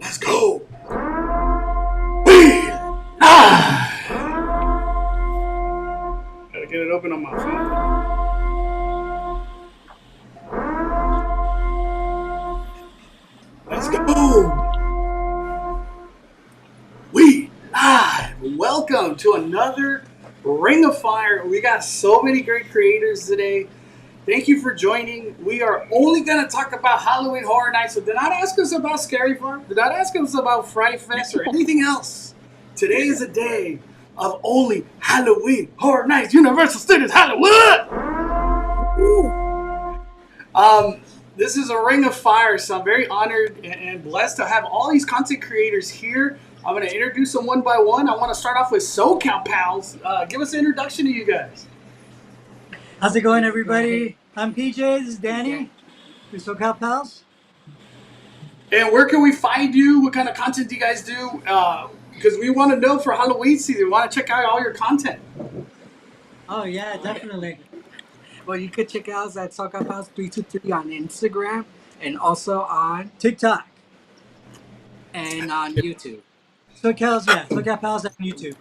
Let's go. We live. Gotta get it open on my phone. Let's go. We live. Welcome to another Ring of Fire. We got so many great creators today. Thank you for joining. We are only going to talk about Halloween Horror Nights, so do not ask us about Scary Farm. Do not ask us about Fright Fest or anything else. Today is a day of only Halloween Horror Nights. Universal Studios Hollywood! This is a Ring of Fire, so I'm very honored and blessed to have all these content creators here. I'm going to introduce them one by one. I want to start off with SoCal Pals. Give us an introduction to you guys. How's it going, everybody? I'm PJ. This is Danny. We're SoCal Pals. And where can we find you? What kind of content do you guys do? Because we want to know for Halloween season. We want to check out all your content. Oh, yeah, definitely. Well, you could check us at SoCal Pals 323 on Instagram and also on TikTok and on YouTube. SoCal Pals on YouTube.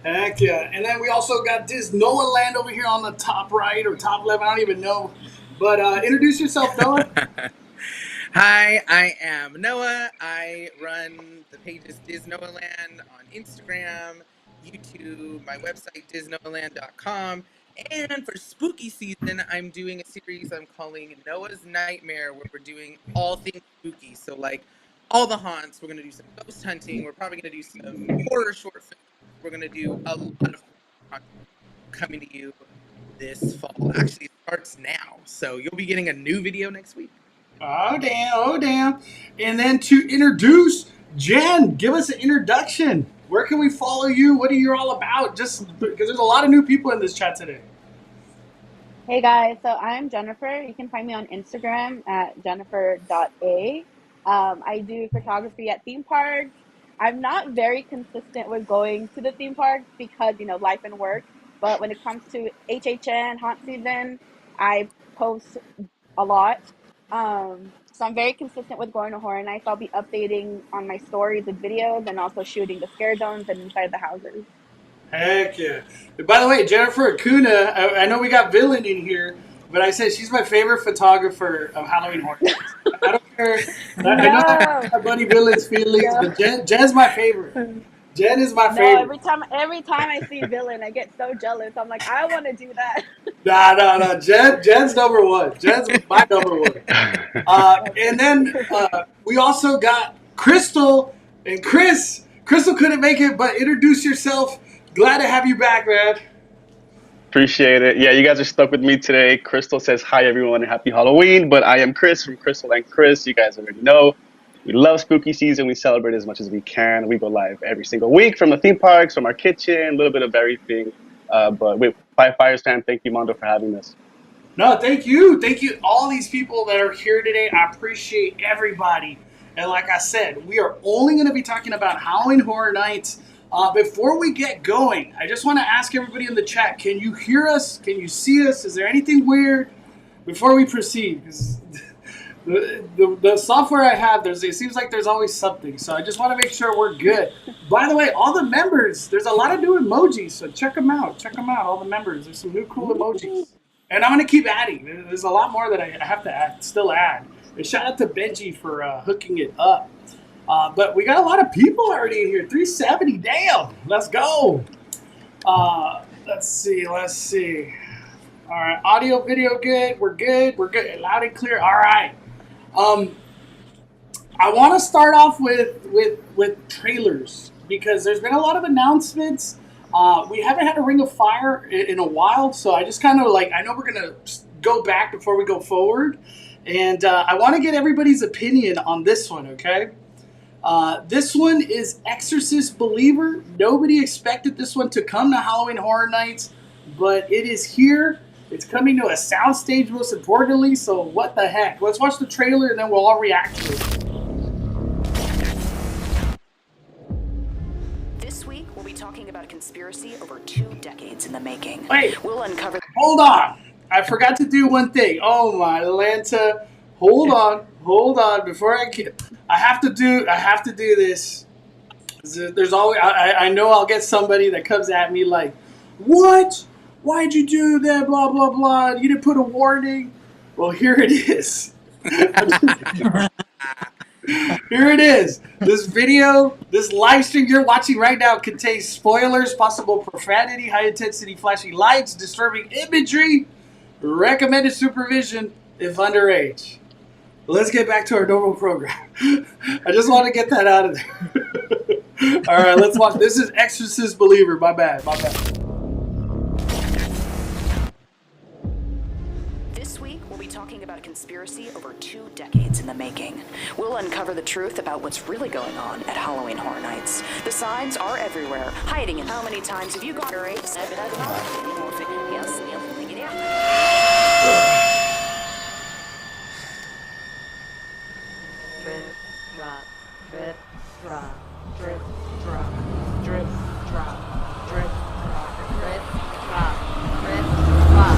Heck yeah. And then we also got this Noah Land over here on the top right or top left. I don't even know. But introduce yourself, Noah. Hi, I am Noah. I run the pages DizNoahLand on Instagram, YouTube, my website DizNoahLand.com. And for spooky season, I'm doing a series I'm calling Noah's Nightmare, where we're doing all things spooky. So like all the haunts, we're going to do some ghost hunting. We're probably going to do some horror short films. We're going to do a lot of content coming to you this fall. Actually, it starts now. So you'll be getting a new video next week. Oh, damn. Oh, damn. And then to introduce Jen, give us an introduction. Where can we follow you? What are you all about? Just because there's a lot of new people in this chat today. Hey guys, so I'm Jennifer. You can find me on Instagram at jennifer.a. I do photography at theme parks. I'm not very consistent with going to the theme parks because, you know, life and work. But when it comes to HHN haunt season, I post a lot. So I'm very consistent with going to horror nights. I'll be updating on my stories and videos and also shooting the scare zones and inside the houses. Heck yeah. And by the way, Jennifer Acuna, I know we got Villain in here, but I said she's my favorite photographer of Halloween Horror Nights. I don't care. I know my buddy Villain's feelings, but Jen's my favorite. Jen is my favorite. Every time I see Villain, I get so jealous. I'm like, I want to do that. No. Jen's number one. Jen's my number one. And then we also got Cristal and Cris. Cristal couldn't make it, but introduce yourself. Glad to have you back, man. Appreciate it. Yeah, you guys are stuck with me today. Cristal says hi, everyone, and happy Halloween. But I am Chris from Cristal and Cris. You guys already know. We love spooky season. We celebrate as much as we can. We go live every single week from the theme parks, from our kitchen, a little bit of everything. But with Fire Stand, thank you, Mondo, for having this. No, thank you. Thank you, all these people that are here today. I appreciate everybody. And like I said, we are only going to be talking about Halloween Horror Nights. Before we get going, I just want to ask everybody in the chat, can you hear us? Can you see us? Is there anything weird? Before we proceed, because the software I have, it seems like there's always something. So I just want to make sure we're good. By the way, all the members, there's a lot of new emojis, so check them out. Check them out, all the members. There's some new cool emojis. And I'm going to keep adding. There's a lot more that I have to still add. And shout out to Benji for hooking it up. But we got a lot of people already in here. 370, damn. Let's go. Let's see. All right, audio, video, good. We're good. Loud and clear. All right. I want to start off with trailers because there's been a lot of announcements. We haven't had a Ring of Fire in a while, so I just kind of I know we're going to go back before we go forward. And I want to get everybody's opinion on this one, okay? This one is Exorcist Believer. Nobody expected this one to come to Halloween Horror Nights, but it is here. It's coming to a soundstage, most importantly, so what the heck? Let's watch the trailer and then we'll all react to it. This week, we'll be talking about a conspiracy over 2 decades in the making. Wait, we'll uncover... Hold on. I forgot to do one thing. Oh, my Lanta. Hold on. Before I get... I have to do this. There's always I know I'll get somebody that comes at me like, what? Why'd you do that? Blah blah blah. You didn't put a warning. Well, here it is. Here it is. This video, this live stream you're watching right now contains spoilers, possible profanity, high intensity flashing lights, disturbing imagery, recommended supervision if underage. Let's get back to our normal program. I just want to get that out of there. All right, let's watch. This is Exorcist Believer. My bad. This week, we'll be talking about a conspiracy over 2 decades in the making. We'll uncover the truth about what's really going on at Halloween Horror Nights. The signs are everywhere, hiding in how many times have you gone? Drip, drop, drip, drop, drip, drop, drip, drop, drip, drop, drip, drop, drip, drop.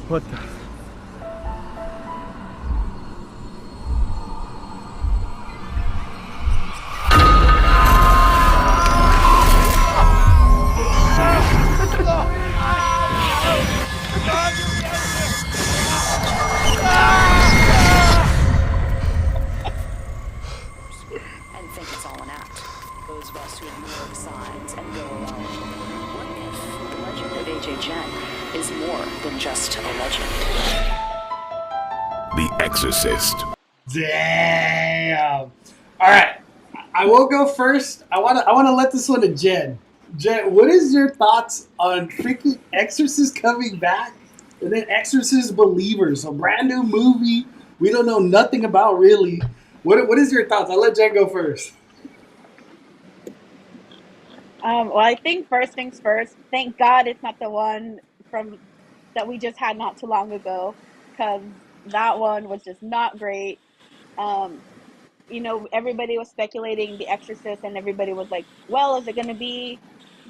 What the? And think it's all an act. Those of us who ignore the signs and go alone. What if the legend of HHN is more than just a legend? The Exorcist. Damn. All right, I will go first. I want to let this one to Jen. Jen, what is your thoughts on freaking Exorcist coming back, and then Exorcist Believers, a brand new movie we don't know nothing about really. What is your thoughts? I'll let Jen go first. Well, I think first things first. Thank God it's not the one from that we just had not too long ago, because that one was just not great. Everybody was speculating The Exorcist, and everybody was like, "Well, is it going to be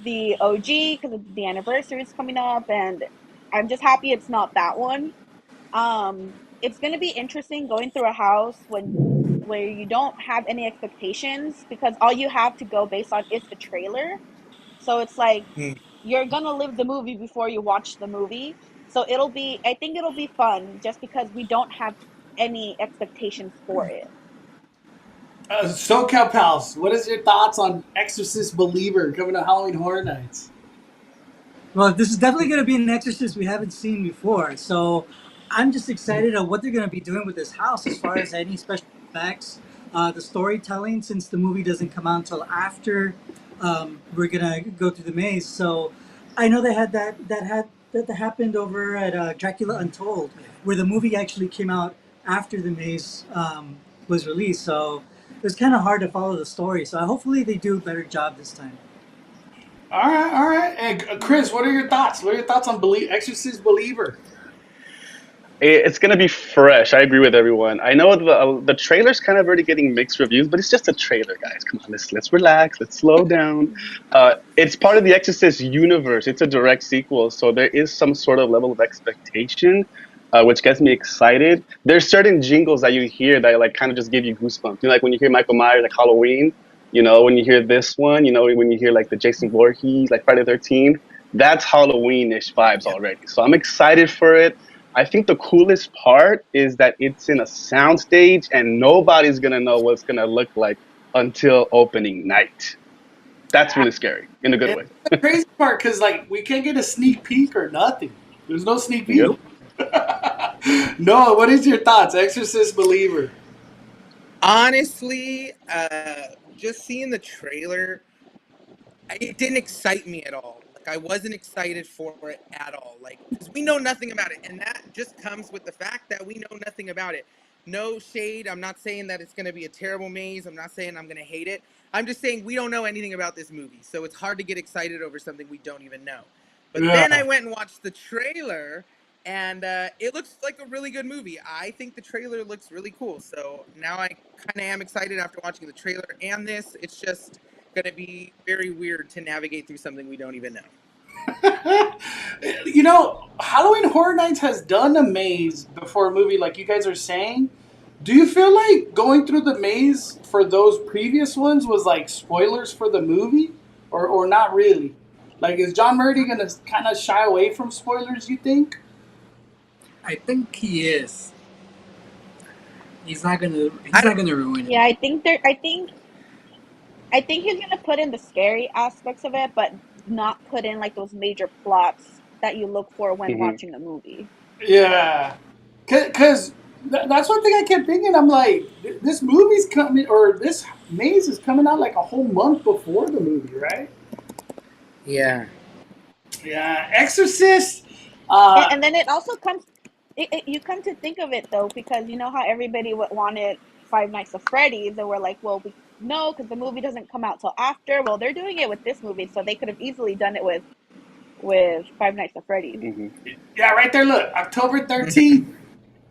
the OG because the anniversary is coming up?" And I'm just happy it's not that one. It's going to be interesting going through a house where you don't have any expectations, because all you have to go based on is the trailer. So it's like you're gonna live the movie before you watch the movie. So I think it'll be fun just because we don't have any expectations for it. SoCal Pals, what is your thoughts on Exorcist Believer coming to Halloween Horror Nights? Well, this is definitely going to be an Exorcist we haven't seen before. So I'm just excited of what they're going to be doing with this house as far as any special effects, the storytelling, since the movie doesn't come out until after we're going to go through the maze. So I know they had that happened over at Dracula Untold, where the movie actually came out after the maze was released. So it was kind of hard to follow the story. So hopefully they do a better job this time. All right. Hey, Chris, what are your thoughts? What are your thoughts on Exorcist Believer? It's gonna be fresh. I agree with everyone. I know the trailer's kind of already getting mixed reviews, but it's just a trailer, guys. Come on, let's relax. Let's slow down. It's part of the Exorcist universe. It's a direct sequel, so there is some sort of level of expectation, which gets me excited. There's certain jingles that you hear that like kind of just give you goosebumps. You know, like when you hear Michael Myers, like Halloween. You know, when you hear this one. You know, when you hear like the Jason Voorhees, like Friday the 13th. That's Halloween-ish vibes already. So I'm excited for it. I think the coolest part is that it's in a soundstage and nobody's going to know what it's going to look like until opening night. That's really scary in a good way. The crazy part, because like we can't get a sneak peek or nothing. There's no sneak peek. Yep. Noah, what is your thoughts? Exorcist Believer. Honestly, just seeing the trailer, it didn't excite me at all. Like, I wasn't excited for it at all. Like, because we know nothing about it. And that just comes with the fact that we know nothing about it. No shade. I'm not saying that it's going to be a terrible maze. I'm not saying I'm going to hate it. I'm just saying we don't know anything about this movie. So it's hard to get excited over something we don't even know. But then I went and watched the trailer, and it looks like a really good movie. I think the trailer looks really cool. So now I kind of am excited after watching the trailer and this. It's just going to be very weird to navigate through something we don't even know. You know, Halloween Horror Nights has done a maze before a movie, like you guys are saying. Do you feel like going through the maze for those previous ones was like spoilers for the movie, or not really? Like, is John Murdy gonna kind of shy away from spoilers? You think? I think he is. He's not gonna ruin it. Yeah, I think he's gonna put in the scary aspects of it, but not put in like those major plots that you look for when watching the movie. Yeah, because that's one thing I kept thinking. I'm like, this movie's coming, or this maze is coming out like a whole month before the movie, right? Yeah. Yeah, Exorcist. And then it also comes. You come to think of it though, because you know how everybody wanted Five Nights at Freddy's, and we're like, well, no, because the movie doesn't come out till after. Well, they're doing it with this movie, so they could have easily done it with Five Nights at Freddy's. Yeah, right there. Look, October 13th.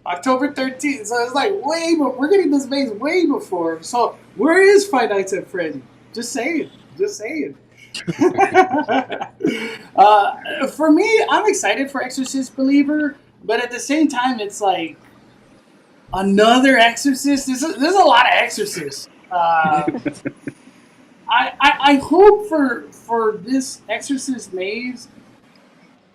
October 13th. So it's like way, but we're getting this maze way before. So where is Five Nights at Freddy? Just saying. Just saying. For me, I'm excited for Exorcist Believer, but at the same time, it's like another Exorcist. There's a lot of Exorcists. I hope for this Exorcist maze,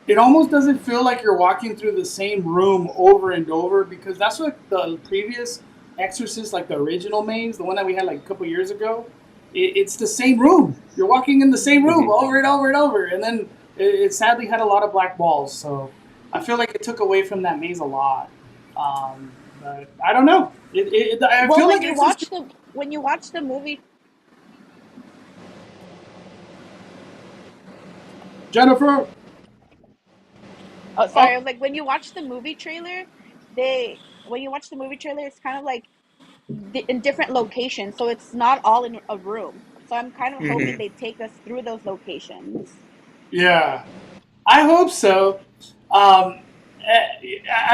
it almost doesn't feel like you're walking through the same room over and over, because that's what the previous Exorcist, like the original maze, the one that we had like a couple years ago, it's the same room. You're walking in the same room over and over and over, and then it sadly had a lot of black balls. So I feel like it took away from that maze a lot. But I don't know. I feel like when you watch the movie. Jennifer. Oh, sorry. I was like, when you watch the movie trailer, it's kind of like in different locations, so it's not all in a room. So I'm kind of hoping they take us through those locations. Yeah, I hope so. I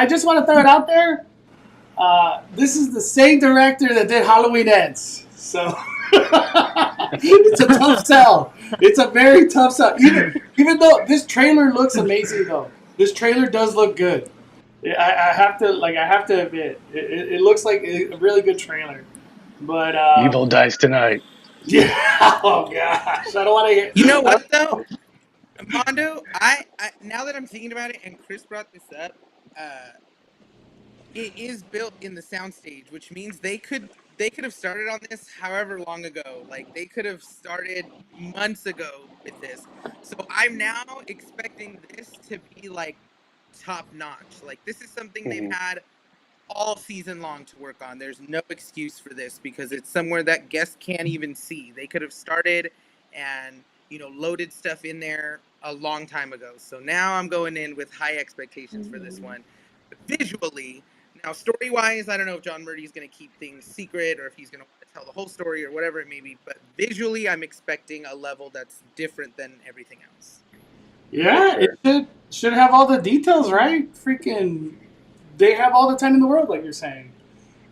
just want to throw it out there. This is the same director that did Halloween Ends, so it's a tough sell. It's a very tough sell. Even though this trailer looks amazing, though. This trailer does look good. I have to admit, it looks like a really good trailer. But Evil dies tonight. Yeah. Oh gosh, I don't want to hear. You know what though, Mondo? I now that I'm thinking about it, and Chris brought this up, it is built in the soundstage, which means they could have started on this however long ago. Like they could have started months ago with this. So I'm now expecting this to be like top notch. Like this is something they've had all season long to work on. There's no excuse for this because it's somewhere that guests can't even see. They could have started and loaded stuff in there a long time ago. So now I'm going in with high expectations for this one. But visually, now story-wise, I don't know if John Murdy is going to keep things secret or if he's going to tell the whole story or whatever it may be. But visually, I'm expecting a level that's different than everything else. Yeah, it should have all the details, right? Freaking, they have all the time in the world, like you're saying.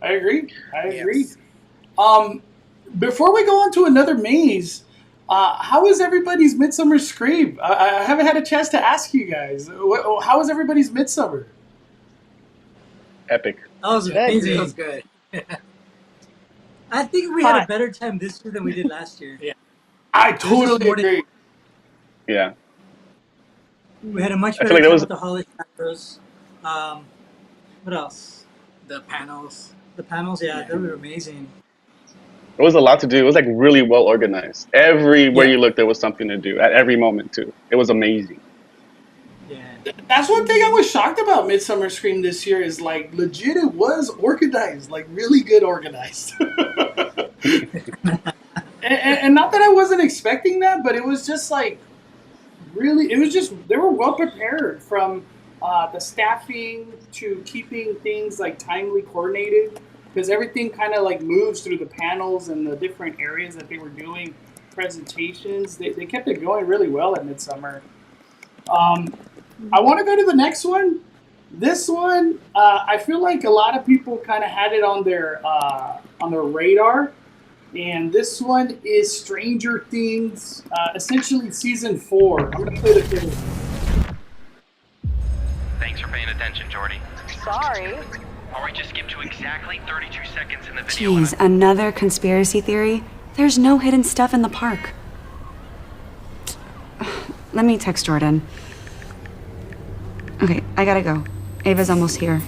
I agree. Yes. Before we go on to another maze, how was everybody's Midsummer Scream? I haven't had a chance to ask you guys. How was everybody's Midsummer? Epic. That was amazing. That was good. I think we had a better time this year than we did last year. Yeah, I totally agree. Yeah. We had a much better time with the Holly Shadows. What else? The panels. Yeah, they were amazing. There was a lot to do. It was like really well organized. Everywhere you looked, there was something to do at every moment too. It was amazing. Yeah. That's one thing I was shocked about Midsummer Scream this year is like legit it was organized, like really good organized. and not that I wasn't expecting that, but it was just like really, it was just, they were well prepared from the staffing to keeping things like timely coordinated, because everything kind of like moves through the panels and the different areas that they were doing presentations. They kept it going really well at Midsummer. I want to go to the next one. This one, I feel like a lot of people kind of had it on their radar. And this one is Stranger Things, essentially season 4. I'm going to play the clip. Thanks for paying attention, Jordy. Sorry. or we just skip to exactly 32 seconds in the video. Geez, another conspiracy theory? There's no hidden stuff in the park. Let me text Jordan. Okay, I gotta go. Ava's almost here.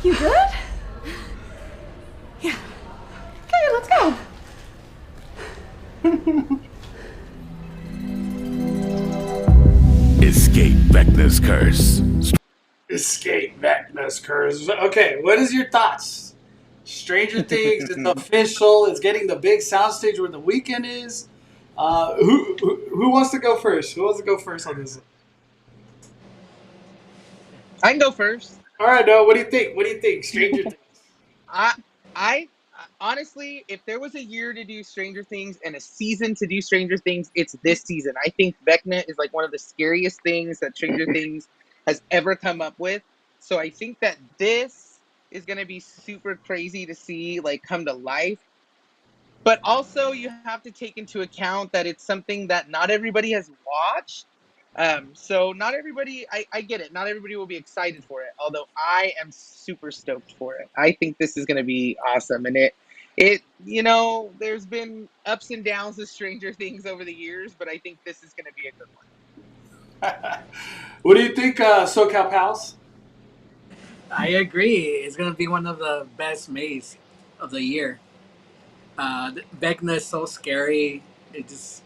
You good? Yeah. Okay, let's go. Escape Vecna's curse. Escape Vecna's curse. Okay, what is your thoughts? Stranger Things is official. It's getting the big soundstage where the weekend is. Who wants to go first? Who wants to go first on this? I can go first. All right, no. What do you think? What do you think? Stranger Things. I honestly, if there was a year to do Stranger Things and a season to do Stranger Things, it's this season. I think Vecna is like one of the scariest things that Stranger Things has ever come up with. So I think that this is going to be super crazy to see like come to life. But also you have to take into account that it's something that not everybody has watched. So not everybody, I get it. Not everybody will be excited for it. Although I am super stoked for it. I think this is going to be awesome. And there's been ups and downs with Stranger Things over the years, but I think this is going to be a good one. What do you think, SoCal Pals? I agree. It's gonna be one of the best maze of the year. Vecna is so scary. It just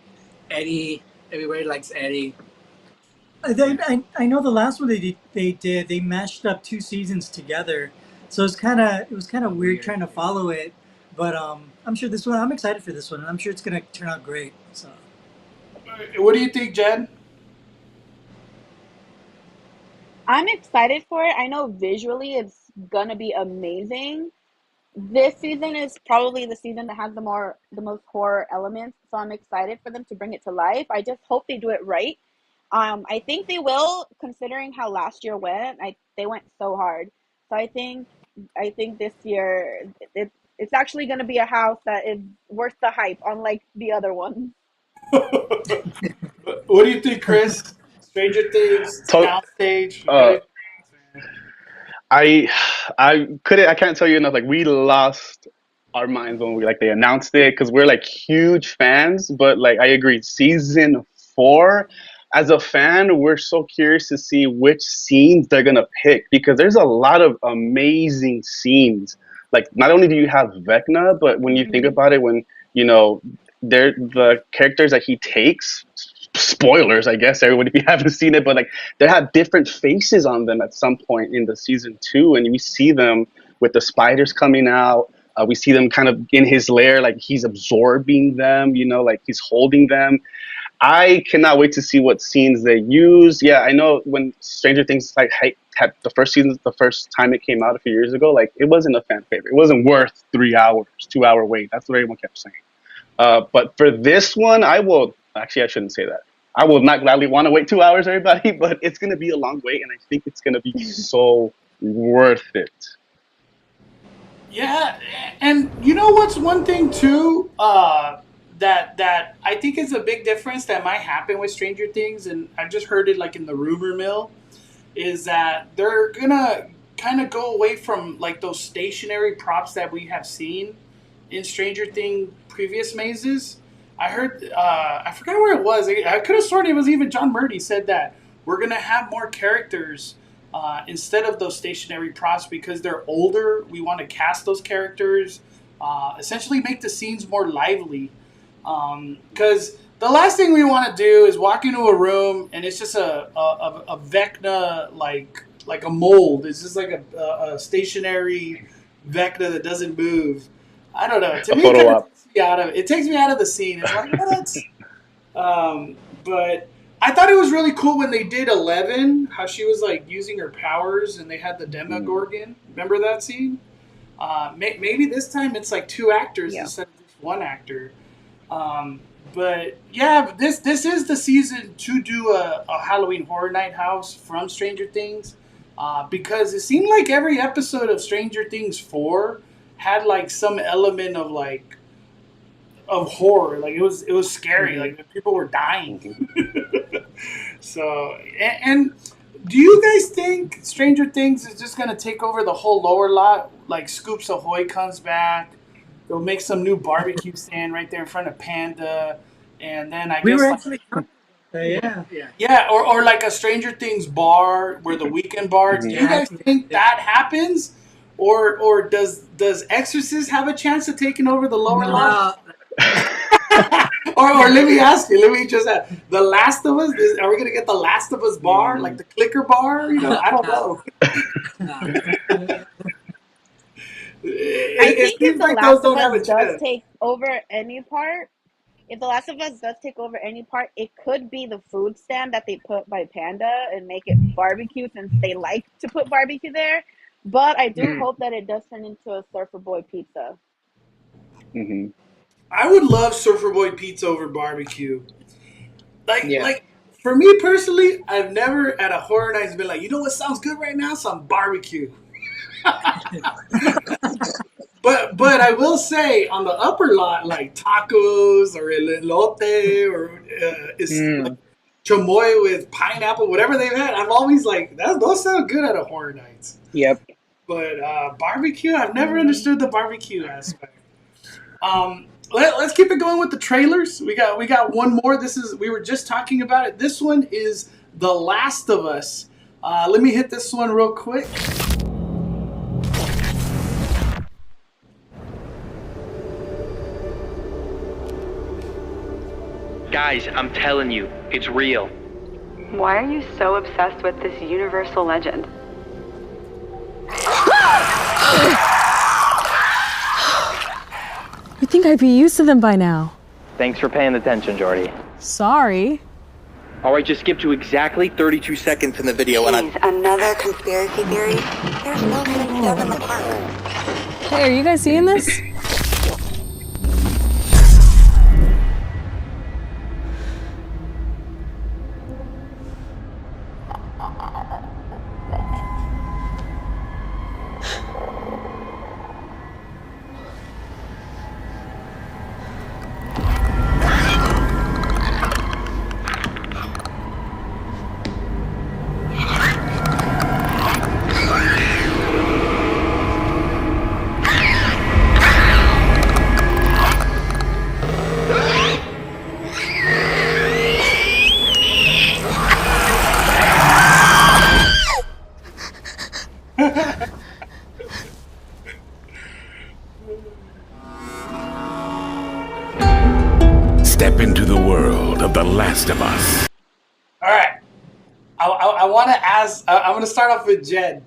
Eddie. Everybody likes Eddie. I know the last one they mashed up two seasons together, so it was kind of weird trying to follow it, but I'm sure this one I'm excited for this one, and I'm sure it's gonna turn out great. So, what do you think, Jen? I'm excited for it. I know visually it's gonna be amazing. This season is probably the season that has the most horror elements, so I'm excited for them to bring it to life. I just hope they do it right. I think they will, considering how last year went. They went so hard, so I think this year it's actually going to be a house that is worth the hype, unlike the other ones. What do you think, Chris? Stranger Things, soundstage. I can't tell you enough. Like, we lost our minds when they announced it, because we're like huge fans. But like, I agree, season 4, as a fan, we're so curious to see which scenes they're gonna pick, because there's a lot of amazing scenes. Like, not only do you have Vecna, but when you think about it, when they're the characters that he takes. Spoilers, I guess, everybody, if you haven't seen it, but like, they have different faces on them at some point in the season 2, and we see them with the spiders coming out. We see them kind of in his lair, like he's absorbing them, like he's holding them. I cannot wait to see what scenes they use. Yeah, I know when Stranger Things had the first season, the first time it came out a few years ago, like, it wasn't a fan favorite. It wasn't worth 3 hours, 2-hour wait. That's what everyone kept saying. But for this one, I shouldn't say that. I will not gladly want to wait 2 hours, everybody, but it's going to be a long wait, and I think it's going to be so worth it. Yeah, and you know what's one thing too, that I think is a big difference that might happen with Stranger Things, and I've just heard it like in the rumor mill, is that they're gonna kind of go away from like those stationary props that we have seen in Stranger Things previous mazes. I heard, I forgot where it was. I could have sworn it was even John Murdy said that we're gonna have more characters instead of those stationary props, because they're older. We want to cast those characters, essentially make the scenes more lively. Because the last thing we want to do is walk into a room and it's just a Vecna like a mold. It's just like a stationary Vecna that doesn't move. I don't know. To A me, it photo kind of op. takes me out of it. It takes me out of the scene. It's like what? But I thought it was really cool when they did 11, how she was like using her powers and they had the Demogorgon. Remember that scene? Maybe this time it's like 2 actors instead of just 1 actor. But yeah, this is the season to do a Halloween Horror Night house from Stranger Things, because it seemed like every episode of Stranger Things 4 had like some element of like of horror. Like it was scary. Like people were dying. So and do you guys think Stranger Things is just gonna take over the whole lower lot? Like Scoops Ahoy comes back. They'll make some new barbecue stand right there in front of Panda, and then I We guess were like, actually talking about that, yeah. yeah, or like a Stranger Things bar where the weekend bar. Do you guys think that happens, or does Exorcist have a chance of taking over the lower lot? Or let me ask you. Let me just ask. The Last of Us. Are we gonna get the Last of Us bar, like the clicker bar? You know, I don't know. I think if The Last of Us does take over any part, if The Last of Us does take over any part, it could be the food stand that they put by Panda and make it barbecue since they like to put barbecue there. But I do hope that it does turn into a Surfer Boy pizza. I would love Surfer Boy pizza over barbecue. Like for me personally, I've never at a horror night been like, you know what sounds good right now? Some barbecue. But I will say on the upper lot, like tacos or elote or like chamoy with pineapple, whatever they've had, I'm always like, those sound good at a horror night. Yep. But barbecue, I've never understood the barbecue aspect. Let's keep it going with the trailers. We got one more. We were just talking about it. This one is The Last of Us. Let me hit this one real quick. Guys, I'm telling you, it's real. Why are you so obsessed with this universal legend? You'd think I'd be used to them by now. Thanks for paying attention, Jordy. Sorry. Alright, just skip to exactly 32 seconds in the video and Another conspiracy theory? There's no hidden stuff in the park. Hey, are you guys seeing this? Step into the world of The Last of Us. All right. I want to ask, I'm going to start off with Jen.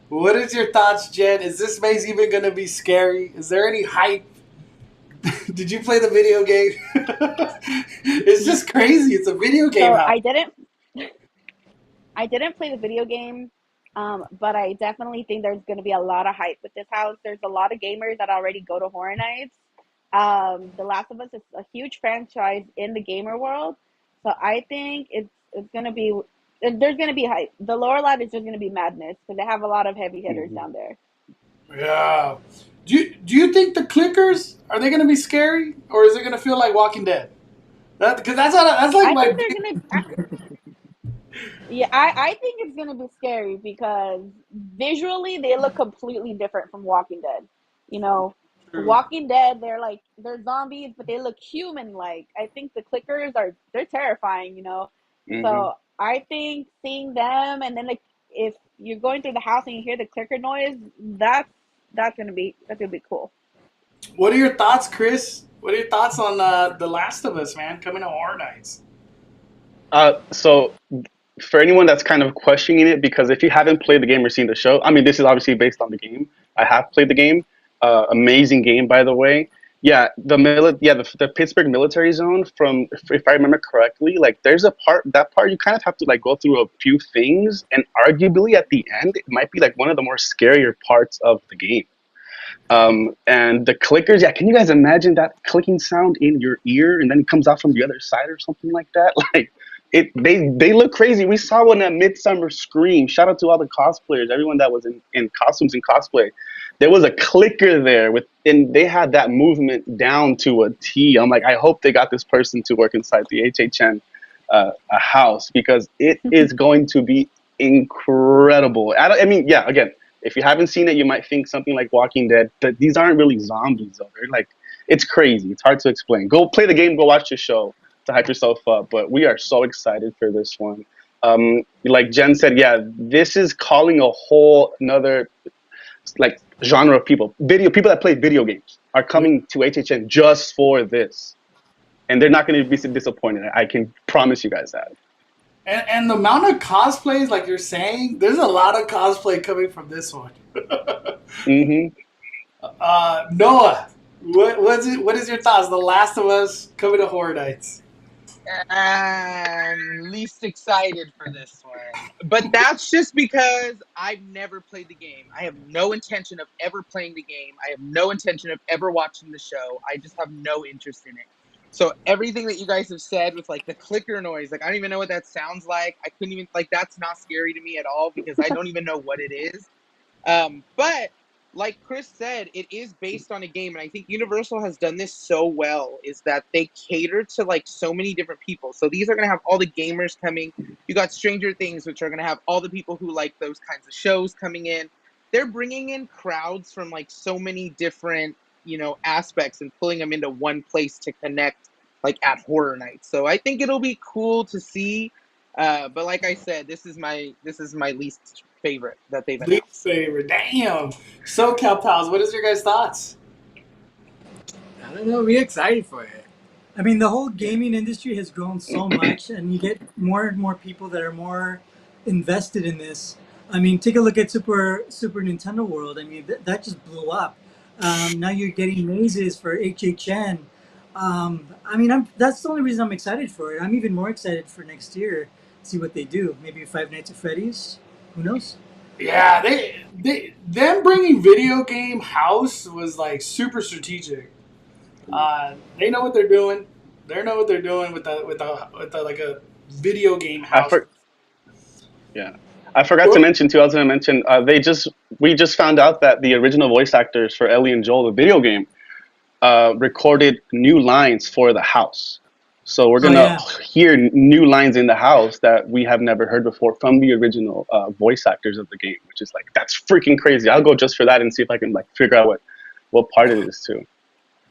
What is your thoughts, Jen? Is this maze even going to be scary? Is there any hype? Did you play the video game? It's just crazy. It's a video game. So I didn't play the video game, but I definitely think there's going to be a lot of hype with this house. There's a lot of gamers that already go to Horror Nights. The Last of Us is a huge franchise in the gamer world, so I think it's going to be, there's going to be hype. The lower lot is just going to be madness because they have a lot of heavy hitters down there. Yeah. Do you think the clickers, are they going to be scary, or is it going to feel like Walking Dead? Because that's like my. Yeah, I think it's going to be scary because visually they look completely different from Walking Dead. You know, Walking Dead, they're zombies, but they look human-like. I think the clickers they're terrifying, you know. So I think seeing them, and then if you're going through the house and you hear the clicker noise, that's gonna be cool. What are your thoughts, Chris? What are your thoughts on The Last of Us, man, coming to Horror Nights? So for anyone that's kind of questioning it, because if you haven't played the game or seen the show, I mean, this is obviously based on the game. I have played the game. Amazing game, by the way. Yeah, the Pittsburgh military zone. From if I remember correctly, like there's a part that part you kind of have to like go through a few things, and arguably at the end, it might be like one of the more scarier parts of the game. And the clickers, yeah, can you guys imagine that clicking sound in your ear and then it comes out from the other side or something like that? Like they look crazy. We saw one at Midsummer Scream. Shout out to all the cosplayers, everyone that was in costumes and cosplay. There was a clicker there and they had that movement down to a T. I'm like, I hope they got this person to work inside the HHN a house, because it is going to be incredible. I mean, yeah, again, if you haven't seen it, you might think something like Walking Dead, but these aren't really zombies, though. They're like, it's crazy. It's hard to explain. Go play the game, go watch the show to hype yourself up. But we are so excited for this one. Like Jen said, yeah, this is calling a whole another like genre of people. People that play video games are coming to HHN just for this. And they're not going to be disappointed. I can promise you guys that. And the amount of cosplays, like you're saying, there's a lot of cosplay coming from this one. Noah, what is your thoughts? The Last of Us coming to Horror Nights. I'm least excited for this one. But that's just because I've never played the game. I have no intention of ever playing the game. I have no intention of ever watching the show. I just have no interest in it. So everything that you guys have said with like the clicker noise, like I don't even know what that sounds like. I couldn't even, like, that's not scary to me at all because I don't even know what it is. But like Chris said, it is based on a game, and I think Universal has done this so well, is that they cater to like so many different people. So these are going to have all the gamers coming. You got Stranger Things, which are going to have all the people who like those kinds of shows coming in. They're bringing in crowds from like so many different, aspects and pulling them into one place to connect, like at Horror Nights. So I think it'll be cool to see. But like I said, this is my least favorite that they've announced. Least favorite, damn. SoCal Pals, what is your guys' thoughts? I don't know. We're excited for it. I mean, the whole gaming industry has grown so much, and you get more and more people that are more invested in this. I mean, take a look at Super Nintendo World. I mean, that just blew up. Now you're getting mazes for HHN. I mean, that's the only reason I'm excited for it. I'm even more excited for next year. See what they do. Maybe Five Nights at Freddy's. Who knows? Yeah, them bringing video game house was like super strategic. They know what they're doing. They know what they're doing with the like a video game house. I forgot to mention too. I was going to mention we just found out that the original voice actors for Ellie and Joel, the video game, recorded new lines for the house. So we're gonna hear new lines in the house that we have never heard before from the original voice actors of the game, which is like, that's freaking crazy. I'll go just for that and see if I can like figure out what part it is too.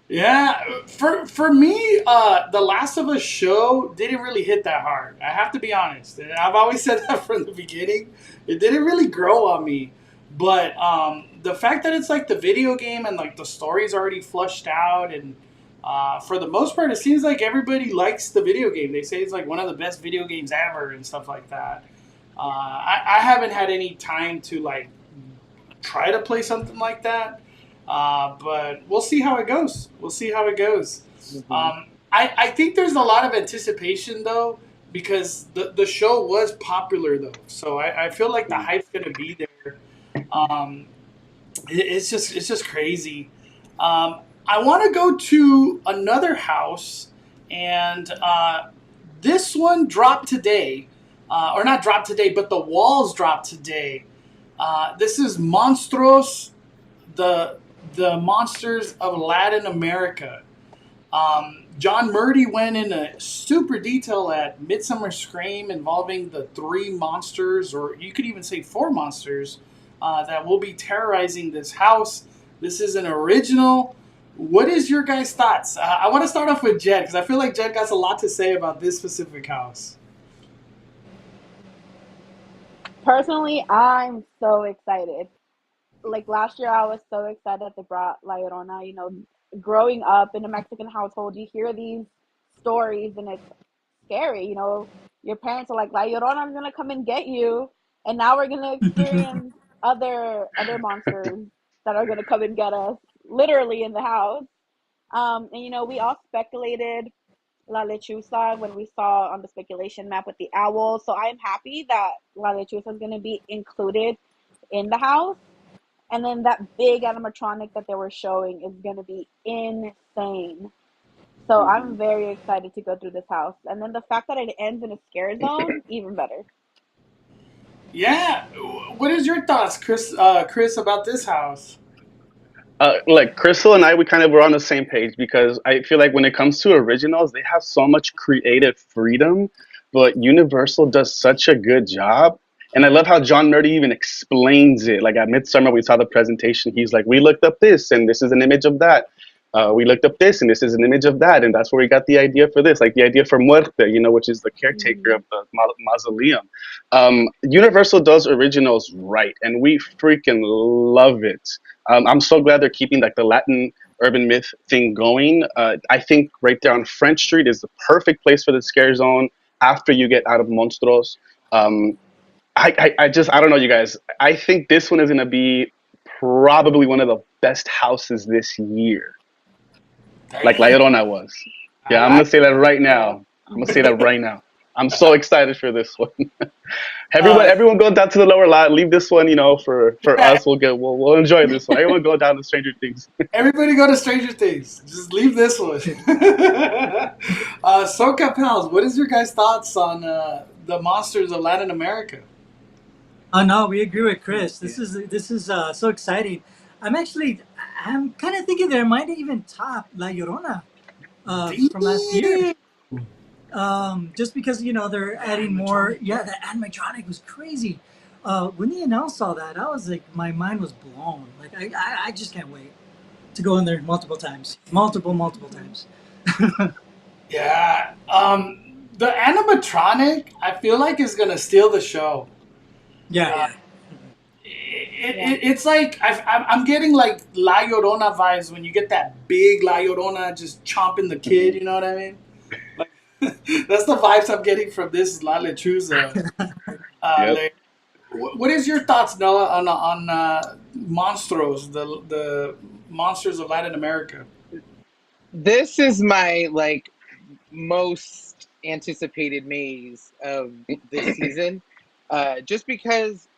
Yeah, for me, the Last of Us show didn't really hit that hard. I have to be honest. And I've always said that from the beginning. It didn't really grow on me. But the fact that it's like the video game and like the story's already flushed out, and for the most part, it seems like everybody likes the video game. They say it's like one of the best video games ever and stuff like that. I haven't had any time to like try to play something like that. But we'll see how it goes. Mm-hmm. I think there's a lot of anticipation though, because the show was popular though. So I feel like the hype's gonna be there. It's just crazy. I want to go to another house, and this one dropped today, or not dropped today, but the walls dropped today. This is Monstros, the Monsters of Latin America. John Murdy went into super detail at Midsummer Scream, involving the 3 monsters, or you could even say 4 monsters, that will be terrorizing this house. This is an original. What is your guys' thoughts? I want to start off with Jed, because I feel like Jed got a lot to say about this specific house. Personally, I'm so excited. Like last year, I was so excited they brought La Llorona. growing up in a Mexican household, you hear these stories and it's scary. You know, your parents are like, La Llorona's gonna come and get you, and now we're gonna experience other monsters that are gonna come and get us, literally in the house. And you know, we all speculated La Lechuza when we saw on the speculation map with the owl. So I'm happy that La Lechuza is gonna be included in the house. And then that big animatronic that they were showing is gonna be insane. So I'm very excited to go through this house. And then the fact that it ends in a scare zone, even better. Yeah. What is your thoughts, Chris, about this house? Like Crystal and I, we kind of were on the same page because I feel like when it comes to originals, they have so much creative freedom, but Universal does such a good job. And I love how John Murdy even explains it. Like at Midsummer, we saw the presentation. He's like, we looked up this, and this is an image of that. We looked up this, and this is an image of that. And that's where we got the idea for this, like the idea for Muerte, you know, which is the caretaker of the mausoleum. Universal does originals right, and we freaking love it. I'm so glad they're keeping like the Latin urban myth thing going. I think right there on French Street is the perfect place for the scare zone after you get out of Monstros. I don't know, you guys. I think this one is going to be probably one of the best houses this year. Like La Llorona was. Yeah, I'm going to say that right now. I'm so excited for this one. Everyone go down to the lower lot. Leave this one, you know, for us. We'll enjoy this one. Everyone go down to Stranger Things. Everybody go to Stranger Things. Just leave this one. Soca Pals, what is your guys' thoughts on the monsters of Latin America? Oh no, we agree with Chris. This is so exciting. I'm kind of thinking that it might even top La Llorona from last year. Just because, you know, they're adding more. Yeah, the animatronic was crazy. When they announced all that, I was like, my mind was blown. Like, I just can't wait to go in there multiple times. Multiple times. Yeah. The animatronic, I feel like, is going to steal the show. Yeah. It's like I'm getting like La Llorona vibes when you get that big La Llorona just chomping the kid. You know what I mean? Like, that's the vibes I'm getting from this La Lechuza. Like, what is your thoughts, Noah, on Monstros, the monsters of Latin America? This is my like most anticipated maze of this season, just because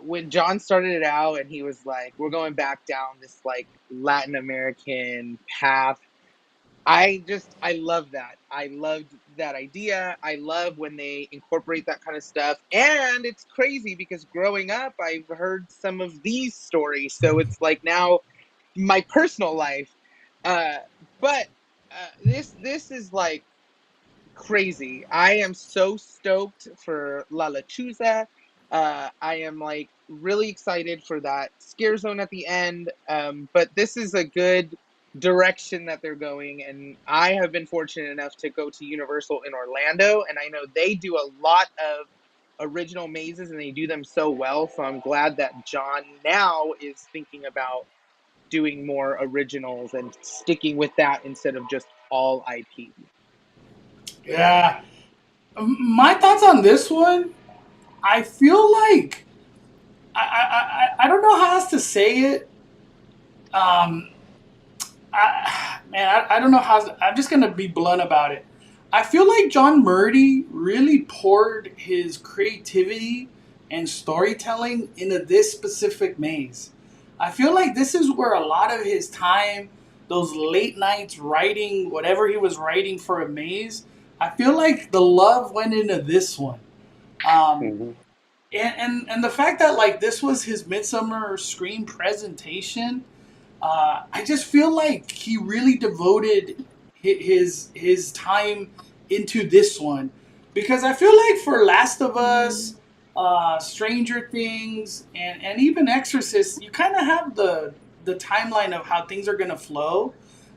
when John started it out and he was like, we're going back down this like Latin American path, I love that. I loved that idea. I love when they incorporate that kind of stuff. And it's crazy because growing up, I've heard some of these stories. So it's like now my personal life. But this is like crazy. I am so stoked for La Lechuza. I am like really excited for that scare zone at the end. But this is a good direction that they're going, and I have been fortunate enough to go to Universal in Orlando, and I know they do a lot of original mazes and they do them so well. So I'm glad that John now is thinking about doing more originals and sticking with that instead of just all IP. Yeah. My thoughts on this one, I feel like I don't know how else to say it. I don't know how. I'm just gonna be blunt about it. I feel like John Murdy really poured his creativity and storytelling into this specific maze. I feel like this is where a lot of his time, those late nights writing whatever he was writing for a maze, I feel like the love went into this one. And the fact that like this was his Midsummer Scream presentation, I just feel like he really devoted his time into this one, because I feel like for Last of Us, Stranger Things, and even Exorcist, you kind of have the timeline of how things are gonna flow,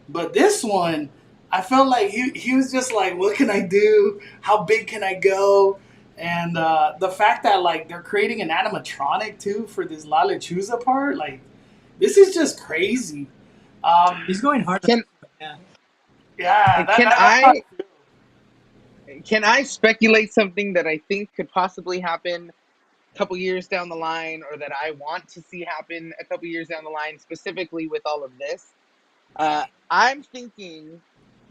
but this one, I felt like he was just like, what can I do? How big can I go? And the fact that like they're creating an animatronic too for this La Lechuza part, like this is just crazy. He's going hard. Yeah. Yeah. Can I speculate something that I think could possibly happen a couple years down the line, or that I want to see happen a couple years down the line, specifically with all of this? I'm thinking,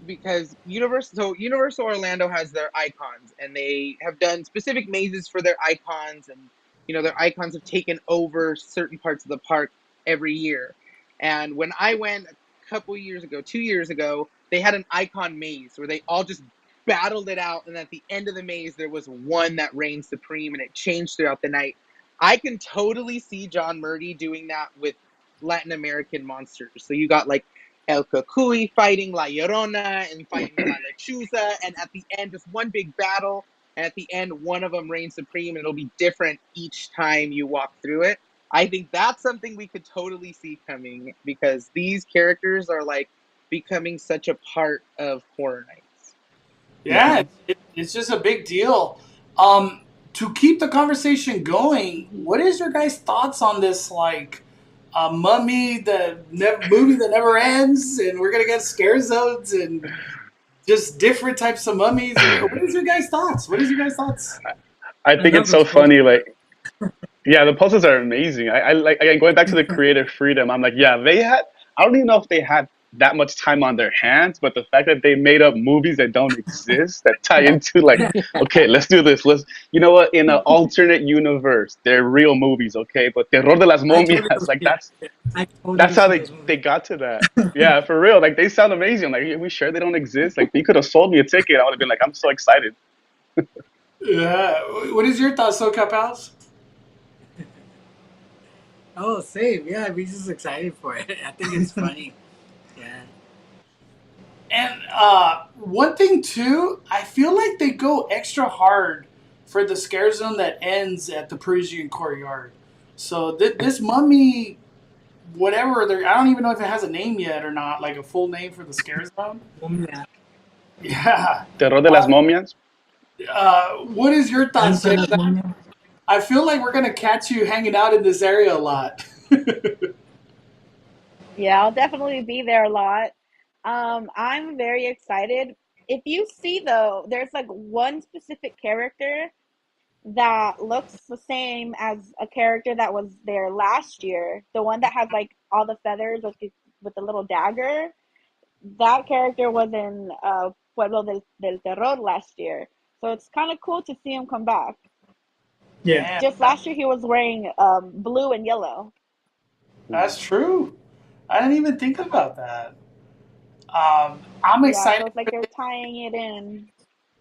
because Universal Orlando has their icons, and they have done specific mazes for their icons, and their icons have taken over certain parts of the park every year. And when I went a couple years ago, 2 years ago, they had an icon maze where they all just battled it out, and at the end of the maze there was one that reigned supreme, and it changed throughout the night. I can totally see John Murdy doing that with Latin American monsters. So you got like El Cucuy fighting La Llorona and fighting La Lechuza, and at the end, just one big battle, and at the end, one of them reigns supreme, and it'll be different each time you walk through it. I think that's something we could totally see coming, because these characters are like becoming such a part of Horror Nights. Yeah, it's just a big deal. To keep the conversation going, what is your guys' thoughts on this, like, Mummy, the movie that never ends, and we're gonna get scare zones and just different types of mummies? What is your guys' thoughts? I think it's so funny. Like, yeah, the posters are amazing. I like, again, going back to the creative freedom. I'm like, yeah, they had. I don't even know if they had that much time on their hands, but the fact that they made up movies that don't exist that tie into, like, okay, let's do this. You know what? In an alternate universe, they're real movies, okay? But Terror de las Momias, like that's how they got to that. Yeah, for real. Like, they sound amazing. Like, are we sure they don't exist? Like, you could have sold me a ticket. I would have been like, I'm so excited. Yeah. What is your thoughts, SoCal Pals? Oh, same. Yeah, I'm just excited for it. I think it's funny. Yeah. And one thing too, I feel like they go extra hard for the scare zone that ends at the Parisian Courtyard. So this mummy, whatever, I don't even know if it has a name yet or not, like a full name for the scare zone. Yeah. Terror de las Momias. What is your thoughts, Jake? I feel like we're gonna catch you hanging out in this area a lot. Yeah, I'll definitely be there a lot. I'm very excited. If you see though, there's like one specific character that looks the same as a character that was there last year. The one that has like all the feathers with the little dagger. That character was in Pueblo del Terror last year. So it's kind of cool to see him come back. Yeah. Just last year he was wearing blue and yellow. That's true. I didn't even think about that. I'm excited. So it's like they're tying it in.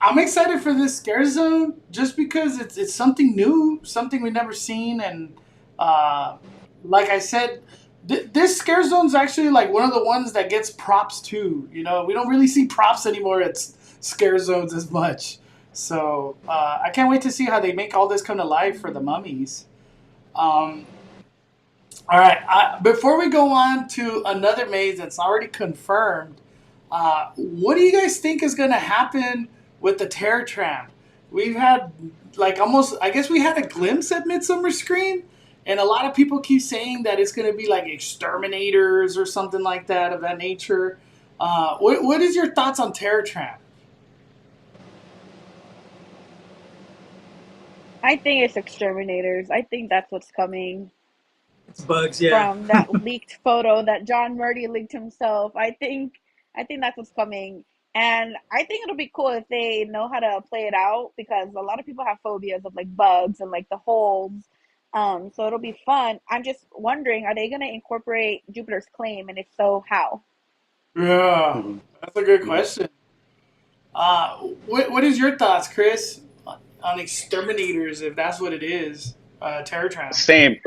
I'm excited for this scare zone just because it's something new, something we've never seen, and like I said, this scare zone is actually like one of the ones that gets props too. You know, we don't really see props anymore at scare zones as much. So I can't wait to see how they make all this come to life for the mummies. All right, before we go on to another maze that's already confirmed, what do you guys think is going to happen with the Terror Tram? We've had like almost, I guess we had a glimpse at Midsummer Scream, and a lot of people keep saying that it's going to be like exterminators or something like that, of that nature. What is your thoughts on Terror Tram? I think it's exterminators. I think that's what's coming. It's bugs, yeah. From that leaked photo that John Murdy leaked himself. I think that's what's coming. And I think it'll be cool if they know how to play it out, because a lot of people have phobias of like bugs and like the holes. So it'll be fun. I'm just wondering, are they going to incorporate Jupiter's Claim? And if so, how? Yeah, that's a good question. What is your thoughts, Chris, on exterminators, if that's what it is, Terror Tram? Same.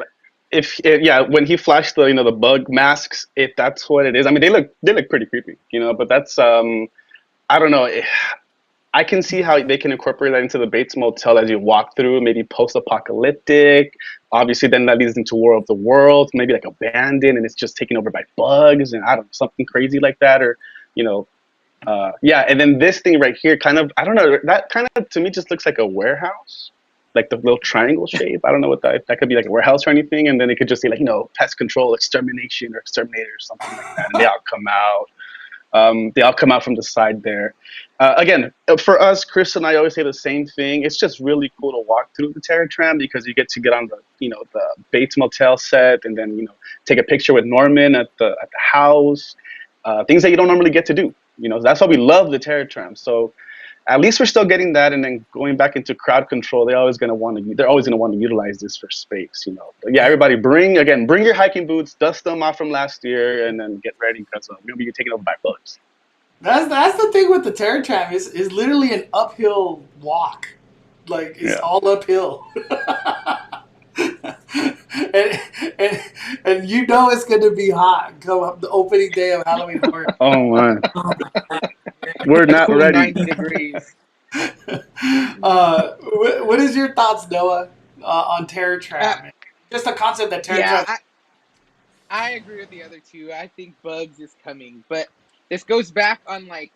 Yeah, when he flashed the the bug masks, if that's what it is, I mean, they look pretty creepy, but that's I don't know. I can see how they can incorporate that into the Bates Motel as you walk through, maybe post-apocalyptic. Obviously, then that leads into War of the Worlds, maybe like abandoned and it's just taken over by bugs, and I don't know, something crazy like that, or yeah. And then this thing right here, kind of, I don't know, that kind of to me just looks like a warehouse. like the little triangle shape. I don't know what that could be, like a warehouse or anything. And then it could just say like, pest control, extermination, or exterminator, or something like that. And they all come out. They all come out from the side there. Again, for us, Chris and I always say the same thing. It's just really cool to walk through the Terror Tram because you get to get on the Bates Motel set, and then take a picture with Norman at the house. Things that you don't normally get to do. That's why we love the Terror Tram. So at least we're still getting that, and then going back into crowd control, they're always going to want to utilize this for space. But yeah, everybody bring your hiking boots, dust them off from last year, and then get ready because we're going to be taken over by bugs. That's the thing with the Terror Tram is literally an uphill walk, like it's all uphill, and it's going to be hot come up the opening day of Halloween Horror. Oh man, we're not ready. 90 degrees. What is your thoughts, Noah, on Terror Tram? Just the concept that Terror Tram. I agree with the other two. I think Bugs is coming, but this goes back on I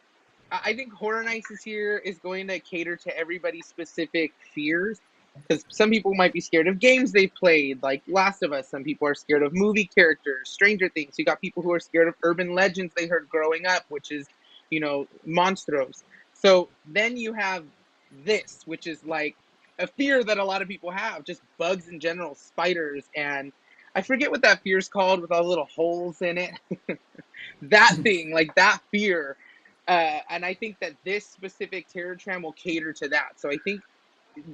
think Horror Nights this year is going to cater to everybody's specific fears. Because some people might be scared of games they've played, like Last of Us. Some people are scared of movie characters, Stranger Things. You got people who are scared of urban legends they heard growing up, which is, monstros. So then you have this, which is like a fear that a lot of people have, just bugs in general, spiders, and I forget what that fear is called with all the little holes in it. That thing, like that fear. And I think that this specific Terror Tram will cater to that. So I think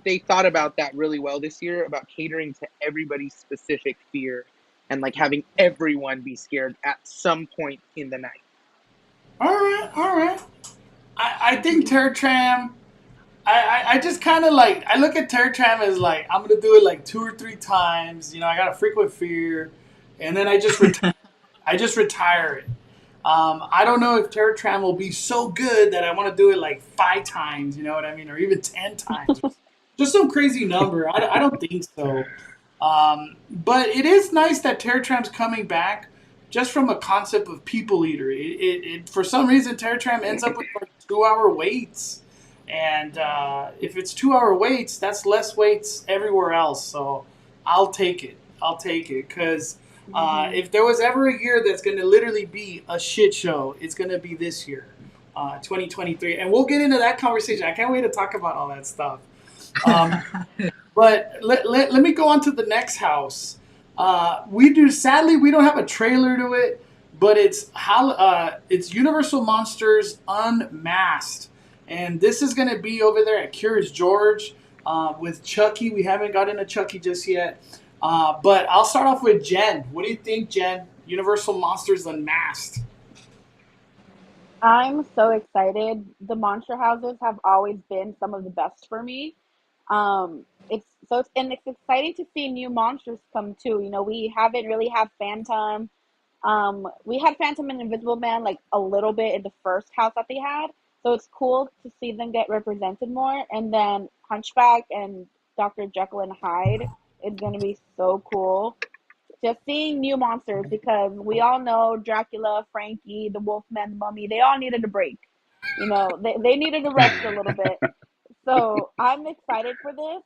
they thought about that really well this year, about catering to everybody's specific fear and having everyone be scared at some point in the night. All right. I think Terror Tram. I just kind of I look at Terror Tram as I'm gonna do it 2 or 3 times. I got a frequent fear, and then I just retire it. I don't know if Terror Tram will be so good that I want to do it 5 times. You know what I mean, or even 10 times. Just some crazy number. I don't think so. But it is nice that Terror Tram's coming back, just from a concept of people eater. It for some reason Terror Tram ends up with 2-hour waits, and if it's 2-hour waits, that's less waits everywhere else. So I'll take it because if there was ever a year that's going to literally be a shit show, it's going to be this year, 2023, and we'll get into that conversation. I can't wait to talk about all that stuff. But let me go on to the next house. Sadly, we don't have a trailer to it, but it's Universal Monsters Unmasked. And this is going to be over there at Curious George with Chucky. We haven't got into Chucky just yet. But I'll start off with Jen. What do you think, Jen? Universal Monsters Unmasked. I'm so excited. The monster houses have always been some of the best for me. It's exciting to see new monsters come too. We haven't really had Phantom. We had Phantom and Invisible Man a little bit in the first house that they had. So it's cool to see them get represented more. And then Hunchback and Dr. Jekyll and Hyde is going to be so cool. Just seeing new monsters, because we all know Dracula, Frankie, the Wolfman, the Mummy, they all needed a break. They needed a rest a little bit. So I'm excited for this.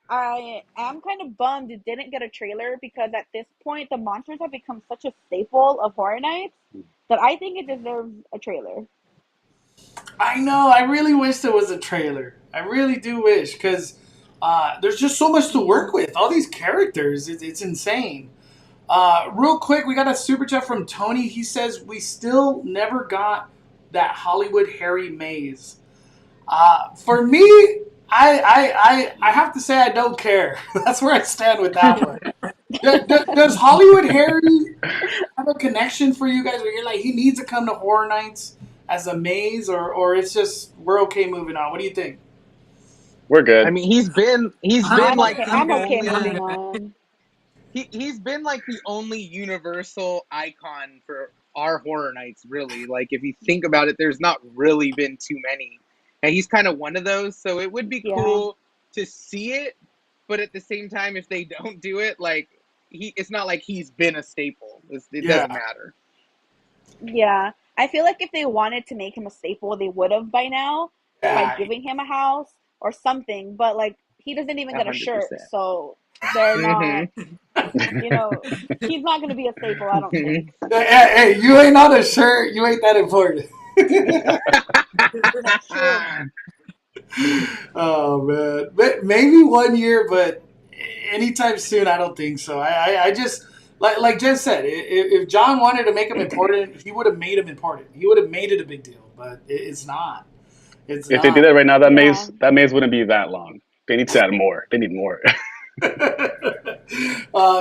I am kind of bummed it didn't get a trailer, because at this point the monsters have become such a staple of Horror Nights that I think it deserves a trailer. I know. I really wish there was a trailer. I really do wish, because there's just so much to work with. All these characters, it's insane. Real quick, we got a super chat from Tony. He says we still never got that Hollywood Harry maze. For me, I have to say I don't care. That's where I stand with that one. Does Hollywood Harry have a connection for you guys where you're he needs to come to Horror Nights as a maze, or it's just we're okay moving on? What do you think? We're good. I mean, he's been I'm okay moving on. He's been the only Universal icon for our Horror Nights, really. If you think about it, there's not really been too many. And he's kind of one of those, so it would be cool to see it, but at the same time, if they don't do it, it's not like he's been a staple. It doesn't matter. Yeah. I feel if they wanted to make him a staple, they would have by now, by giving him a house or something. But he doesn't even get a shirt, 100%. so they're not. You know, he's not going to be a staple, I don't think. Hey, you ain't on a shirt. You ain't that important. That's true. Oh man, maybe 1 year, but anytime soon, I don't think so. I just like Jen said, if John wanted to make him important, he would have made him important. He would have made it a big deal, but it's not. It's If they did not. that right now, that maze wouldn't be that long. They need to add more. They need more.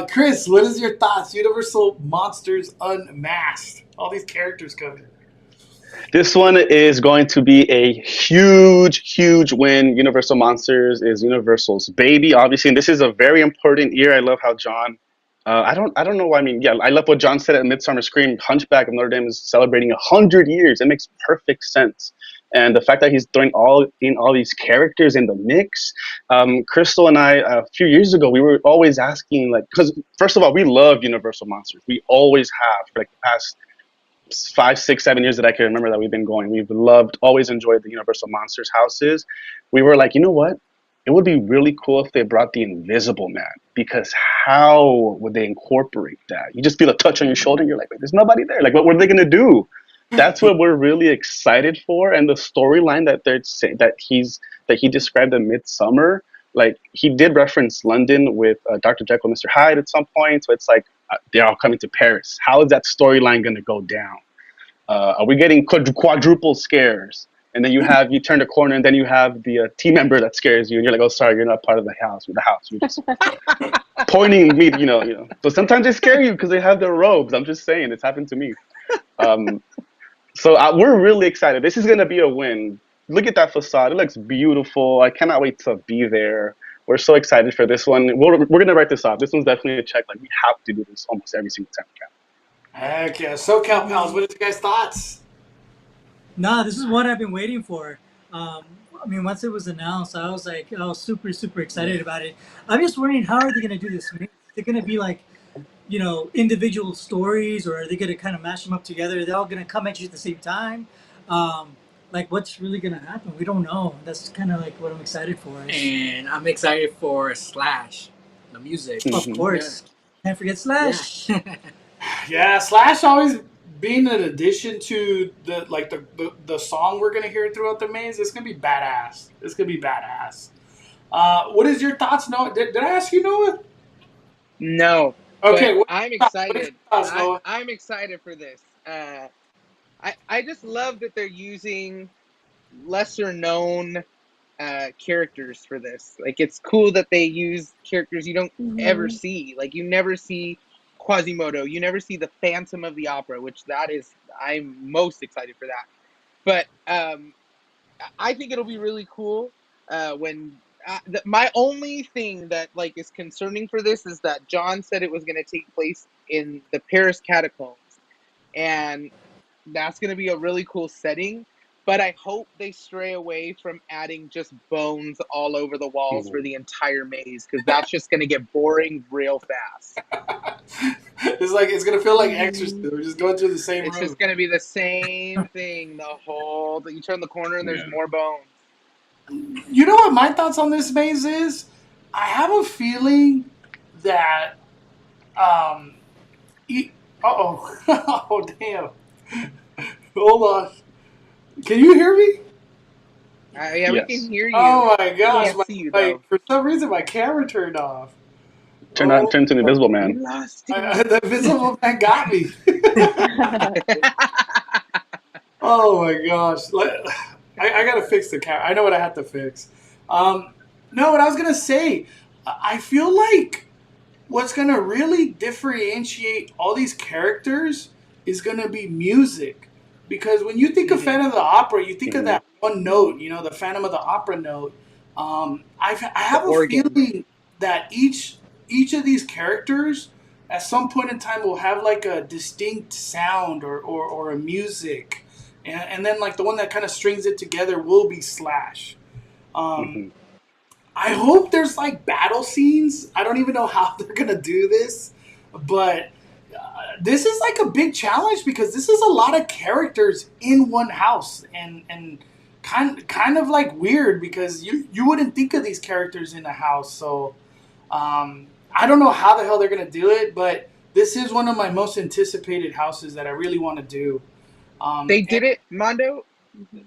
Chris, what is your thoughts? Universal Monsters Unmasked. All these characters coming. This one is going to be a huge, huge win. Universal Monsters is Universal's baby, obviously, and this is a very important year. I love how John. I don't know why. I mean, yeah, I love what John said at Midsummer Scream. Hunchback of Notre Dame is celebrating 100 years. It makes perfect sense, and the fact that he's throwing all these characters in the mix. Cristal and I, a few years ago, we were always asking, like, because first of all, we love Universal Monsters. We always have for like the past 5, 6, 7 years that I can remember that we've been going. We've always enjoyed the Universal Monsters houses. We were like, you know what? It would be really cool if they brought the Invisible Man, because how would they incorporate that? You just feel a touch on your shoulder and you're like, wait, there's nobody there. Like, what were they going to do? That's what we're really excited for. And the storyline that they're saying that he described in Midsummer, like he did reference London with Dr. Jekyll and Mr. Hyde at some point. So it's like they're all coming to Paris. How is that storyline going to go down? Are we getting quadruple scares? And then you turn the corner and then you have the team member that scares you and you're like, oh, sorry, you're not part of the house. You're just pointing me, you know. So sometimes they scare you because they have their robes. I'm just saying, it's happened to me. So we're really excited. This is going to be a win. Look at that facade. It looks beautiful. I cannot wait to be there. We're so excited for this one. We're going to write this off. This one's definitely a check. Like, we have to do this almost every single time we can. Heck yeah. SoCal Pals, what are you guys' thoughts? Nah, this is what I've been waiting for. I mean, once it was announced, I was super, super excited about it. I'm just wondering, how are they going to do this? They're going to be like, individual stories, or are they going to kind of mash them up together? Are they all going to come at you at the same time? Like, what's really going to happen? We don't know. That's kind of like what I'm excited for. And I'm excited for Slash, the music. Of course. Yeah. Can't forget Slash. Yeah, Slash always being an addition to the song we're gonna hear throughout the maze. It's gonna be badass. What is your thoughts, Noah? Did I ask you, Noah? No. Okay. I'm excited. I'm excited for this. I just love that they're using lesser known characters for this. Like, it's cool that they use characters you don't ever see. Like, you never see Quasimodo. You never see the Phantom of the Opera, which I'm most excited for that. But I think it'll be really cool when my only thing that is concerning for this is that John said it was going to take place in the Paris catacombs, and that's going to be a really cool setting. But I hope they stray away from adding just bones all over the walls for the entire maze, because that's just going to get boring real fast. It's going to feel like Exorcist. We're just going through the same room. It's just going to be the same thing you turn the corner and there's more bones. You know what my thoughts on this maze is? I have a feeling that oh damn. Hold on. Can you hear me? Yeah, we can hear you. Oh my gosh! For some reason, my camera turned off. Turn to the Invisible Man. The Invisible Man got me. Oh my gosh! I gotta fix the camera. I know what I have to fix. No, what I was gonna say. I feel like what's gonna really differentiate all these characters is gonna be music. Because when you think of Phantom of the Opera, you think of that one note, the Phantom of the Opera note. I have a feeling that each of these characters, at some point in time, will have like a distinct sound or a music, and then like the one that kind of strings it together will be Slash. I hope there's like battle scenes. I don't even know how they're gonna do this, but. This is like a big challenge because this is a lot of characters in one house, and kind of like weird because you wouldn't think of these characters in a house. So I don't know how the hell they're gonna do it, but this is one of my most anticipated houses that I really want to do. They did it, Mondo.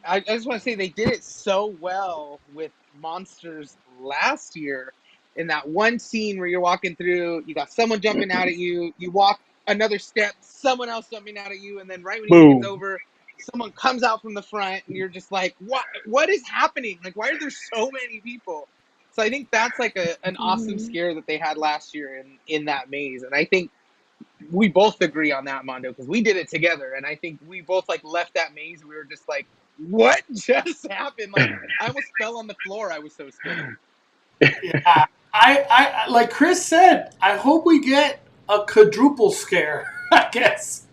I just want to say they did it so well with monsters last year. In that one scene where you're walking through, you got someone jumping out at you. You walk another step, someone else jumping out at you, and then right when you think it's over, someone comes out from the front, and you're just like, "What? What is happening? Like, why are there so many people?" So I think that's like an awesome scare that they had last year in that maze, and I think we both agree on that, Mondo, because we did it together, and I think we both like left that maze. We were just like, "What just happened?" Like I almost fell on the floor. I was so scared. Yeah, I like Chris said, I hope we get a quadruple scare. I guess,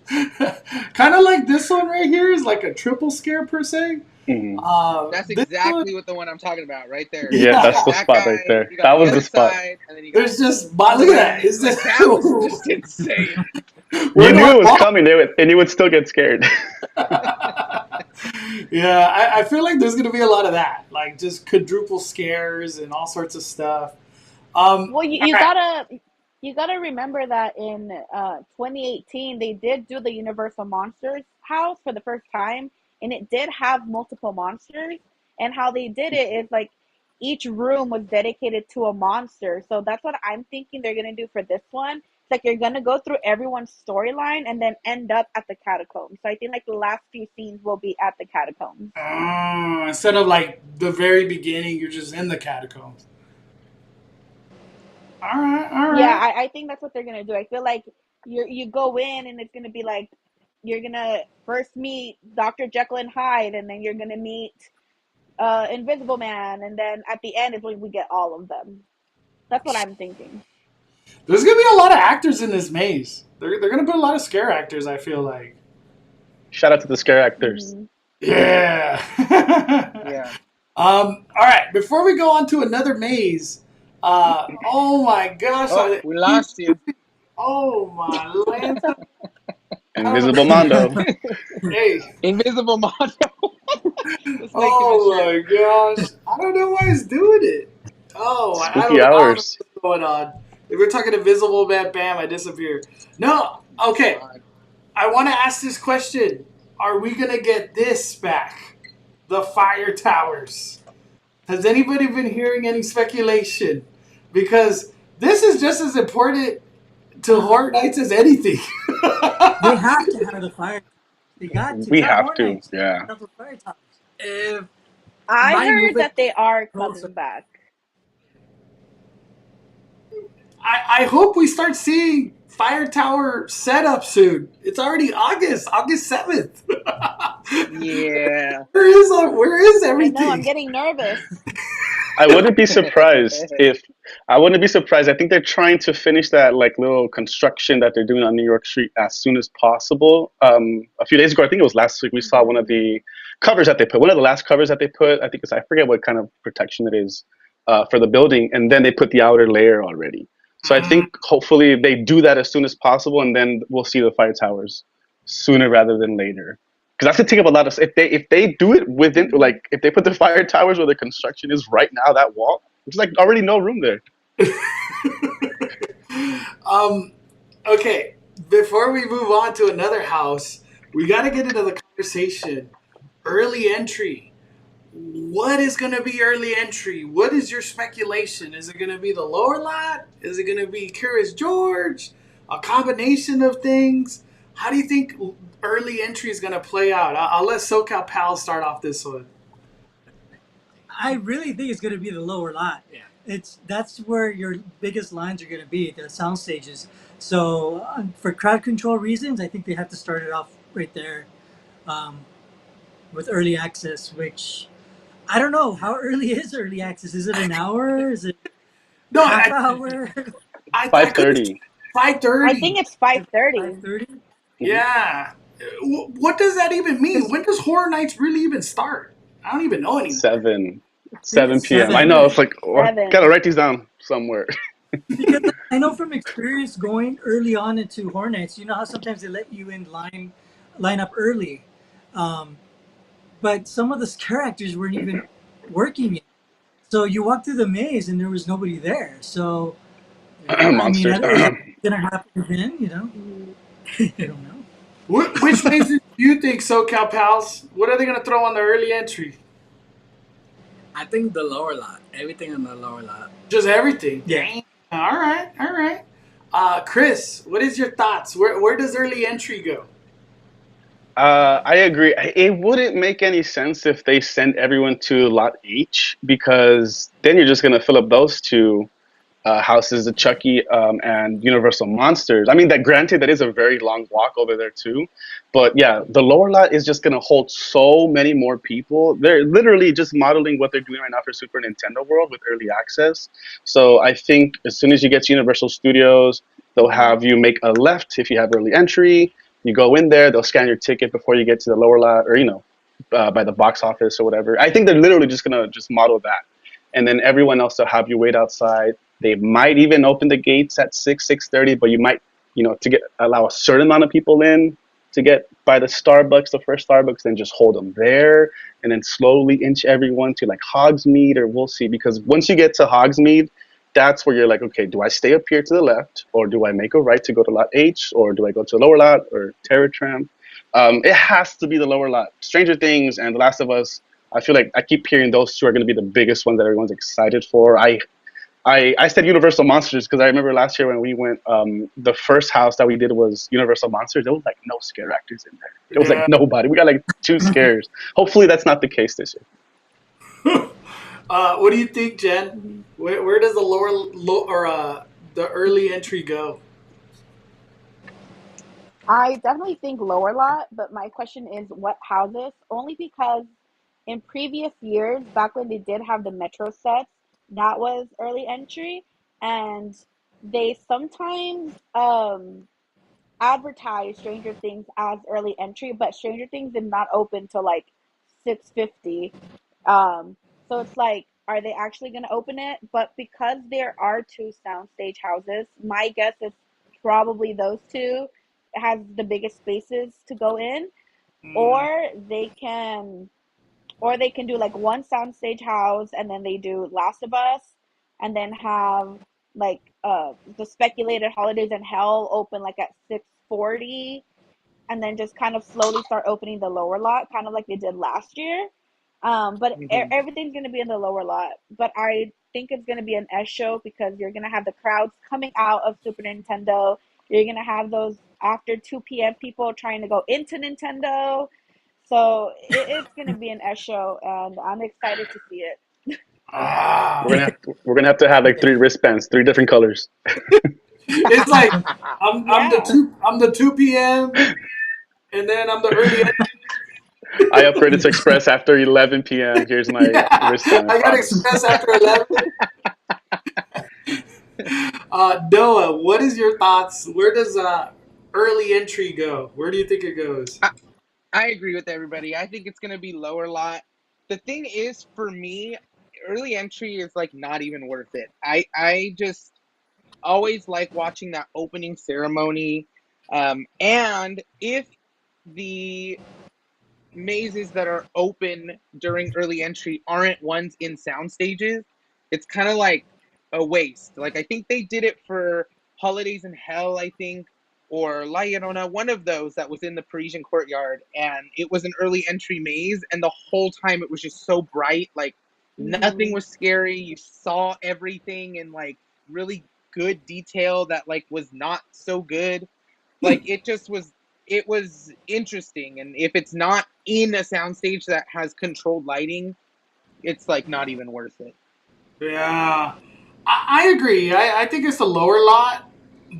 kind of like this one right here is like a triple scare per se. That's exactly what the one I'm talking about, right there. Yeah, that's the spot right there. That was the spot. And then you got There's just, look at that. Is this? That was just insane. You knew it was coming, and you would still get scared. Yeah, I feel like there's going to be a lot of that, like just quadruple scares and all sorts of stuff. Well, you gotta remember that in 2018 they did do the Universal Monsters house for the first time, and it did have multiple monsters. And how they did it is like each room was dedicated to a monster. So that's what I'm thinking they're gonna do for this one. It's like you're gonna go through everyone's storyline and then end up at the catacombs. So I think like the last few scenes will be at the catacombs. Instead of like the very beginning, you're just in the catacombs. All right. Yeah, I think that's what they're gonna do. I feel like you go in and it's gonna be like you're gonna first meet Dr. Jekyll and Hyde, and then you're gonna meet Invisible Man, and then at the end is when we get all of them. That's what I'm thinking. There's gonna be a lot of actors in this maze. They're gonna put a lot of scare actors. I feel like. Shout out to the scare actors. Yeah. Yeah. All right. Before we go on to another maze, oh my gosh! Oh, we lost you. Oh my land! Invisible Mondo. Hey, Invisible Mondo. Oh my gosh! I don't know why he's doing it. Oh, I don't Spooky know hours. what's going on. If we're talking Invisible Man, bam, I disappear. No, okay. I want to ask this question: are we gonna get this back? The fire towers. Has anybody been hearing any speculation? Because this is just as important to Horror Nights as anything. They have to have the fire. They got to. We have to, yeah. If I heard that they are coming back. I hope we start seeing fire tower setup soon. It's already August 7th. Yeah. Where is everything? I know, I'm getting nervous. I wouldn't be surprised I think they're trying to finish that like little construction that they're doing on New York Street as soon as possible. A few days ago, I think it was last week, we saw one of the covers that they put. One of the last covers that they put, I think I forget what kind of protection it is for the building, and then they put the outer layer already. So I think hopefully they do that as soon as possible, and then we'll see the fire towers sooner rather than later. Because that's to take up a lot of. If they do it within, like if they put the fire towers where the construction is right now, that wall, there's like already no room there. Okay, before we move on to another house, we got to get into the conversation. Early entry. What is going to be early entry? What is your speculation? Is it going to be the lower lot? Is it going to be Curious George? A combination of things? How do you think early entry is going to play out? I'll let SoCal Pal start off this one. I really think it's going to be the lower lot. Yeah. That's where your biggest lines are going to be, the sound stages. So for crowd control reasons, I think they have to start it off right there with early access, which I don't know. How early is early access? Is it an hour? Is it half hour? 5:30. 5:30. I think it's 5:30. 5:30? Yeah. What does that even mean? When does Horror Nights really even start? I don't even know anymore. 7 p.m. I know. It's like, gotta write these down somewhere. Because I know from experience going early on into Horror Nights, you know how sometimes they let you in line up early. But but some of the scare actors weren't even working yet. So you walk through the maze and there was nobody there. So, I mean, Monsters. is that gonna happen again? You know, I don't know. Which mazes do you think, SoCal Pals? What are they going to throw on the early entry? I think the lower lot. Everything on the lower lot. Just everything. Yeah. Dang. All right. All right. Chris, what is your thoughts? Where does early entry go? I agree. It wouldn't make any sense if they send everyone to Lot H, because then you're just going to fill up those two houses, the Chucky and Universal Monsters. I mean, that granted, that is a very long walk over there too. But yeah, the lower lot is just going to hold so many more people. They're literally just modeling what they're doing right now for Super Nintendo World with early access. So I think as soon as you get to Universal Studios, they'll have you make a left if you have early entry. You go in there, they'll scan your ticket before you get to the lower lot, or, by the box office or whatever. I think they're literally just going to just model that. And then everyone else will have you wait outside. They might even open the gates at 6:30, but you might, allow a certain amount of people in to get by the Starbucks, the first Starbucks, then just hold them there, and then slowly inch everyone to like Hogsmeade, or we'll see. Because once you get to Hogsmeade, that's where you're like, okay, do I stay up here to the left, or do I make a right to go to Lot H, or do I go to the lower lot, or Terror Tram? It has to be the lower lot. Stranger Things and The Last of Us, I feel like I keep hearing those two are going to be the biggest ones that everyone's excited for. I said Universal Monsters because I remember last year when we went, the first house that we did was Universal Monsters. There was like no scare actors in there. There was like nobody. We got like 2 scares. Hopefully that's not the case this year. What do you think, Jen? Where does the early entry go? I definitely think lower lot, but my question is what houses? Only because in previous years, back when they did have the Metro sets, that was early entry, and they sometimes advertise Stranger Things as early entry, but Stranger Things did not open till like 6:50. So it's like, are they actually going to open it? But because there are 2 soundstage houses, my guess is probably those 2 has the biggest spaces to go in, or they can do like one soundstage house and then they do Last of Us, and then have like the speculated Holidays in Hell open like at 6:40, and then just kind of slowly start opening the lower lot, kind of like they did last year. But everything's going to be in the lower lot. But I think it's going to be an S show because you're going to have the crowds coming out of Super Nintendo. You're going to have those after 2 p.m. people trying to go into Nintendo. So it's going to be an S show, and I'm excited to see it. We're gonna have to have like 3 wristbands, 3 different colors. It's like I'm the 2 p.m. and then I'm the early entry. I upgraded to Express after 11 p.m. Here's my wristband. I got Express after 11. Noah, what is your thoughts? Where does early entry go? Where do you think it goes? I agree with everybody. I think it's going to be lower lot. The thing is, for me, early entry is like not even worth it. I just always like watching that opening ceremony. And if the mazes that are open during early entry aren't ones in sound stages, it's kind of like a waste. Like I think they did it for Holidays in Hell, I think, or La Llorona, one of those that was in the Parisian Courtyard, and it was an early entry maze, and the whole time it was just so bright, like nothing was scary. You saw everything in like really good detail that like was not so good. Like it was interesting, and if it's not in a soundstage that has controlled lighting, it's like not even worth it. Yeah, I agree. I think it's the lower lot,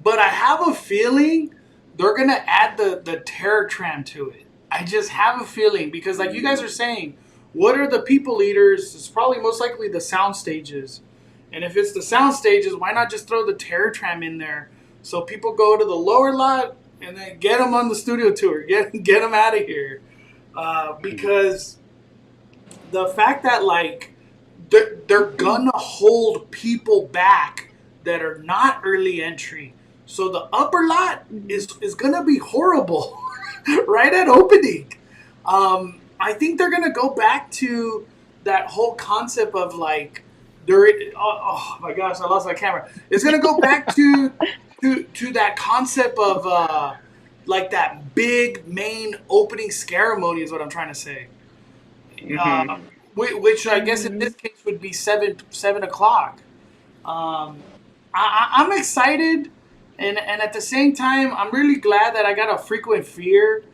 but I have a feeling they're gonna add the Terror Tram to it. I just have a feeling because, like you guys are saying, what are the people eaters? It's probably most likely the sound stages, and if it's the sound stages, why not just throw the Terror Tram in there so people go to the lower lot and then get them on the studio tour, get them out of here, because the fact that like they're gonna hold people back that are not early entry, so the upper lot is gonna be horrible right at opening. I think they're gonna go back to that whole concept of like during. Oh my gosh, I lost my camera. It's gonna go back to that concept of like that big main opening ceremony is what I'm trying to say. Mm-hmm. Which I guess in this case would be 7 o'clock. Um, I'm excited, and at the same time, I'm really glad that I got a frequent fear,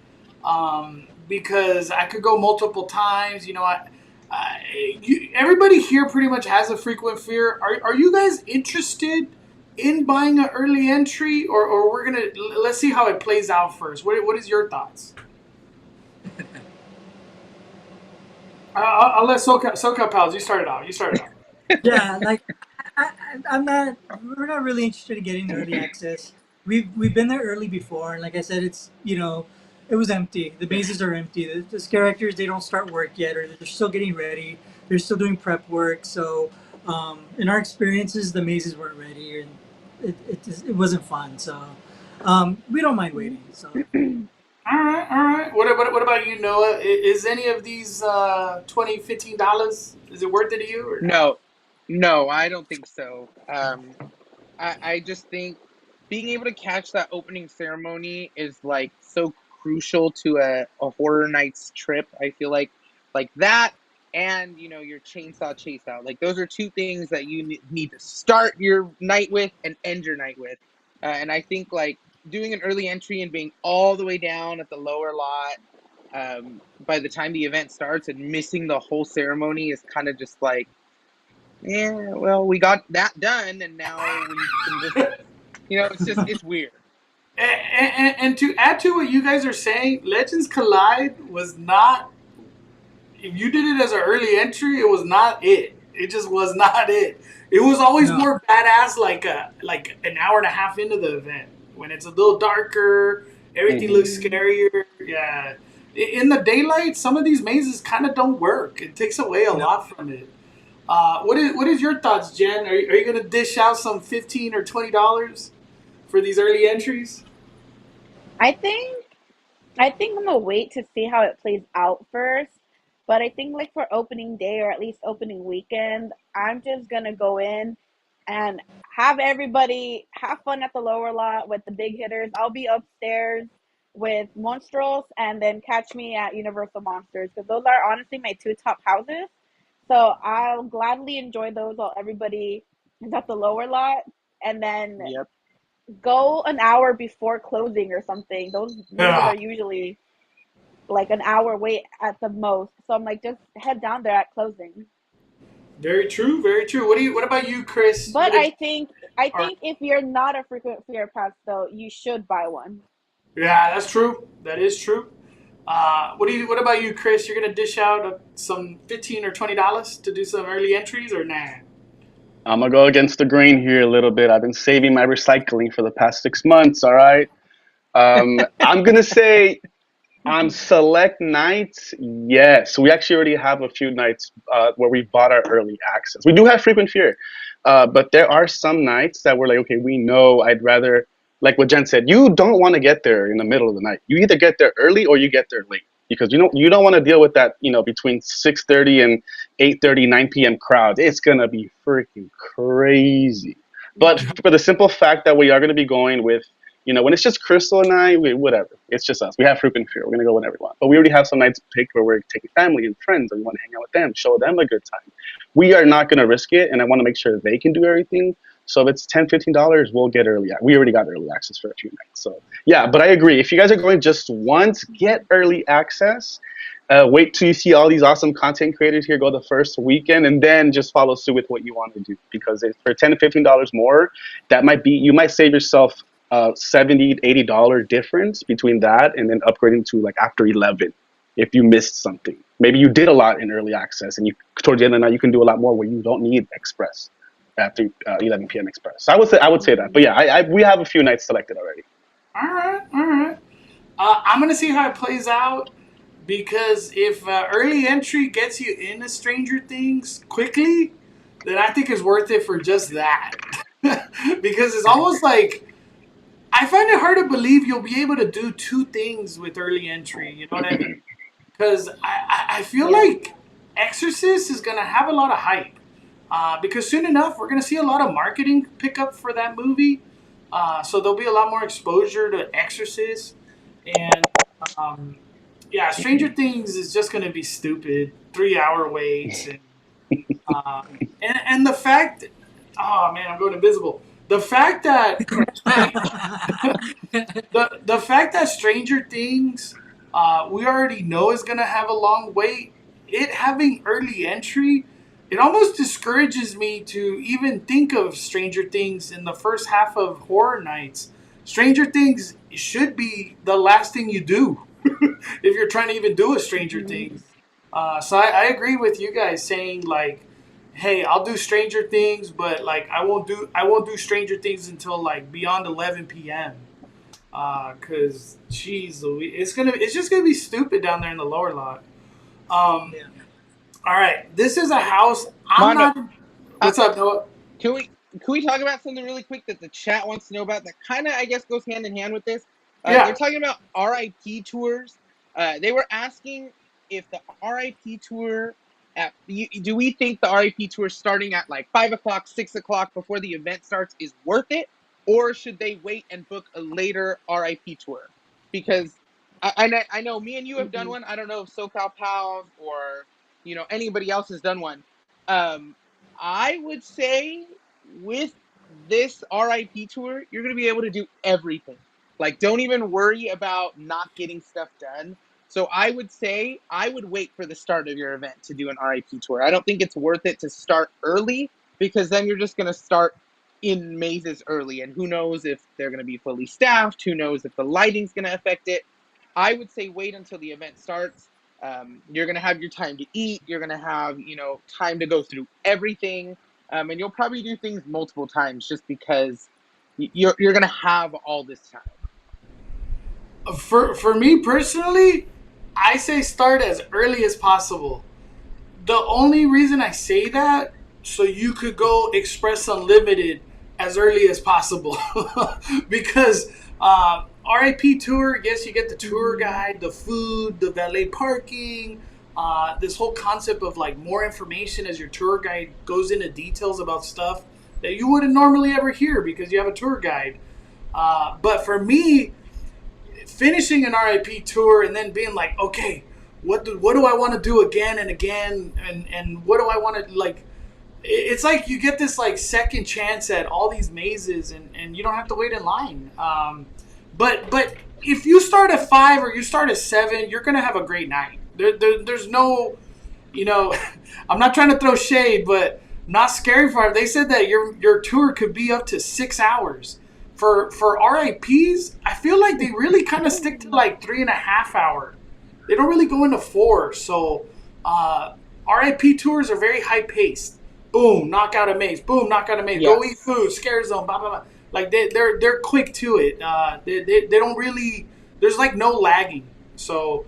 because I could go multiple times. You know, everybody here pretty much has a frequent fear. Are you guys interested in buying an early entry, or we're gonna let's see how it plays out first? What is your thoughts? I'll let SoCal Pals. You started out. Yeah, like I'm not. We're not really interested in getting the early access. We've been there early before, and like I said, it's it was empty. The mazes are empty. The scare actors, they don't start work yet, or they're still getting ready. They're still doing prep work. So, in our experiences, the mazes weren't ready, and it wasn't fun. So, we don't mind waiting. So. All right. What about you, Noah? Is any of these $20, $15? Is it worth it to you or not? No, I don't think so. I just think being able to catch that opening ceremony is like so crucial to a horror nights trip. I feel like that, and your chainsaw chase out. Like those are two things that you need to start your night with and end your night with. And I think like doing an early entry and being all the way down at the lower lot by the time the event starts and missing the whole ceremony is kind of just like, yeah, well, we got that done, and now we can just, it's weird. And to add to what you guys are saying, Legends Collide was not. If you did it as an early entry, it was not it. It just was not it. It was always more badass, like an hour and a half into the event when it's a little darker. Everything looks scarier. Yeah. In the daylight, some of these mazes kind of don't work. It takes away a lot from it. What is your thoughts, Jen? Are you going to dish out some $15 or $20 for these early entries? I think I'm gonna wait to see how it plays out first. But I think like for opening day or at least opening weekend, I'm just gonna go in and have everybody have fun at the lower lot with the big hitters. I'll be upstairs with Monstros, and then catch me at Universal Monsters, because those are honestly my two top houses. So I'll gladly enjoy those while everybody is at the lower lot, and then go an hour before closing or something. Those are usually like an hour wait at the most. So I'm like, just head down there at closing. Very true, very true. What about you, Chris? But I think if you're not a frequent flyer pass, though, you should buy one. Yeah, that's true. That is true. What about you, Chris? You're gonna dish out some $15 or $20 to do some early entries, or nah? I'm gonna go against the grain here a little bit. I've been saving my recycling for the past 6 months. All right. I'm gonna say on select nights, yes. We actually already have a few nights where we bought our early access. We do have frequent fear, but there are some nights that we're like, okay, we know I'd rather, like what Jen said, you don't want to get there in the middle of the night. You either get there early or you get there late, because you don't want to deal with that, between 6:30 and 8:30, 9 p.m. crowd. It's gonna be freaking crazy. But for the simple fact that we are gonna be going with, when it's just Crystal and I, whatever. It's just us. We have frequent fear. We're going to go whenever we want. But we already have some nights picked where we're taking family and friends and we want to hang out with them, show them a good time. We are not going to risk it, and I want to make sure they can do everything. So if it's $10, $15, we'll get early. We already got early access for a few nights. So, yeah, but I agree. If you guys are going just once, get early access. Wait till you see all these awesome content creators here go the first weekend, and then just follow suit with what you want to do. Because for $10 to $15 more, you might save yourself $70, $80 difference between that and then upgrading to like after 11 if you missed something. Maybe you did a lot in early access, and towards the end of the night you can do a lot more where you don't need express after 11 p.m. express. So I would say that. But yeah, we have a few nights selected already. All right. I'm gonna see how it plays out, because if early entry gets you into Stranger Things quickly, then I think it's worth it for just that. Because it's almost like, I find it hard to believe you'll be able to do two things with early entry. You know what I mean? because I feel like Exorcist is going to have a lot of hype. Because soon enough, we're going to see a lot of marketing pick up for that movie. So there'll be a lot more exposure to Exorcist. And Stranger Things is just going to be stupid. 3-hour waits. And the fact, oh man, I'm going invisible. The fact that the fact that Stranger Things, we already know is going to have a long wait. It having early entry, it almost discourages me to even think of Stranger Things in the first half of Horror Nights. Stranger Things should be the last thing you do if you're trying to even do a Stranger Things. So I agree with you guys saying like, hey, I'll do Stranger Things, but like I won't do Stranger Things until like beyond 11 p.m. Cause geez, it's just gonna be stupid down there in the lower lot. All right, this is a house. What's up, Noah? Can we talk about something really quick that the chat wants to know about that kind of, I guess, goes hand in hand with this? They're talking about RIP tours. They were asking if the RIP tour, do we think the RIP tour starting at like 5 o'clock, 6 o'clock before the event starts is worth it? Or should they wait and book a later RIP tour? Because I know me and you have done one. I don't know if SoCal Pals or anybody else has done one. I would say with this RIP tour, you're going to be able to do everything. Like, don't even worry about not getting stuff done. So I would say I would wait for the start of your event to do an RIP tour. I don't think it's worth it to start early because then you're just going to start in mazes early. And who knows if they're going to be fully staffed? Who knows if the lighting's going to affect it? I would say wait until the event starts. You're going to have your time to eat. You're going to have, time to go through everything. And you'll probably do things multiple times just because you're going to have all this time. For me personally, I say start as early as possible. The only reason I say that, so you could go Express Unlimited as early as possible. Because RIP tour, yes, you get the tour guide, the food, the valet parking, this whole concept of like more information as your tour guide goes into details about stuff that you wouldn't normally ever hear because you have a tour guide. But for me, finishing an RIP tour and then being like, okay, what do I want to do again and again, and what do I want to like? It's like you get this like second chance at all these mazes, and you don't have to wait in line. But if you start at 5 or you start at 7, you're gonna have a great night. There's no, I'm not trying to throw shade, but Not Scary Farm, they said that your tour could be up to 6 hours. For RIPs, I feel like they really kind of stick to like 3.5 hour. They don't really go into 4. So RIP tours are very high paced. Boom, knock out a maze. Boom, knock out a maze. Yes. Go eat food. Scare zone. Blah blah blah. Like they're quick to it. They don't really. There's like no lagging. So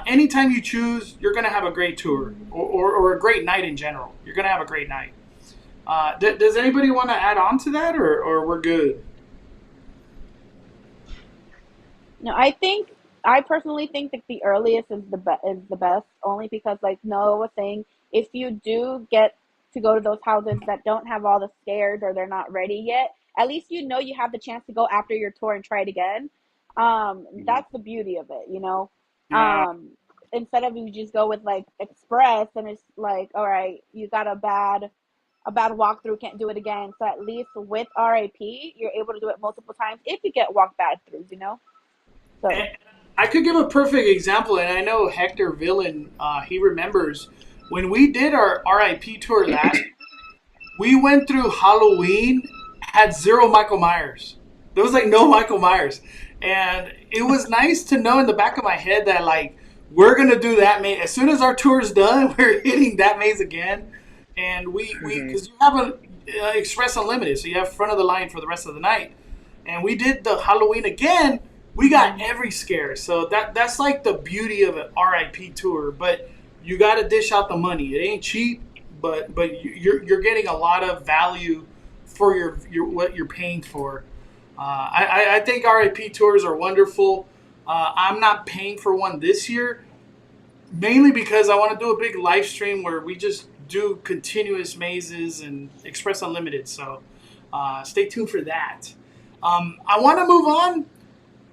anytime you choose, you're gonna have a great tour or a great night in general. You're gonna have a great night. Does anybody want to add on to that, or we're good? No, I personally think that the earliest is the best, only because, like Noah was saying, if you do get to go to those houses that don't have all the scares or they're not ready yet, at least you have the chance to go after your tour and try it again. That's the beauty of it, Yeah. Instead of you just go with like Express and it's like, all right, you got a bad walkthrough, can't do it again. So at least with RIP, you're able to do it multiple times if you get walk bad throughs, So I could give a perfect example, and I know Hector Villain, he remembers when we did our RIP tour last. We went through Halloween, had 0 Michael Myers. There was like no Michael Myers, and it was nice to know in the back of my head that like we're gonna do that maze as soon as our tour's done. We're hitting that maze again, and we because you have an Express Unlimited, so you have front of the line for the rest of the night, and we did the Halloween again. We got every scare, so that's like the beauty of an RIP tour. But you got to dish out the money. It ain't cheap, but you're getting a lot of value for your what you're paying for. I think RIP tours are wonderful. I'm not paying for one this year, mainly because I want to do a big live stream where we just do continuous mazes and Express Unlimited. So stay tuned for that. I want to move on.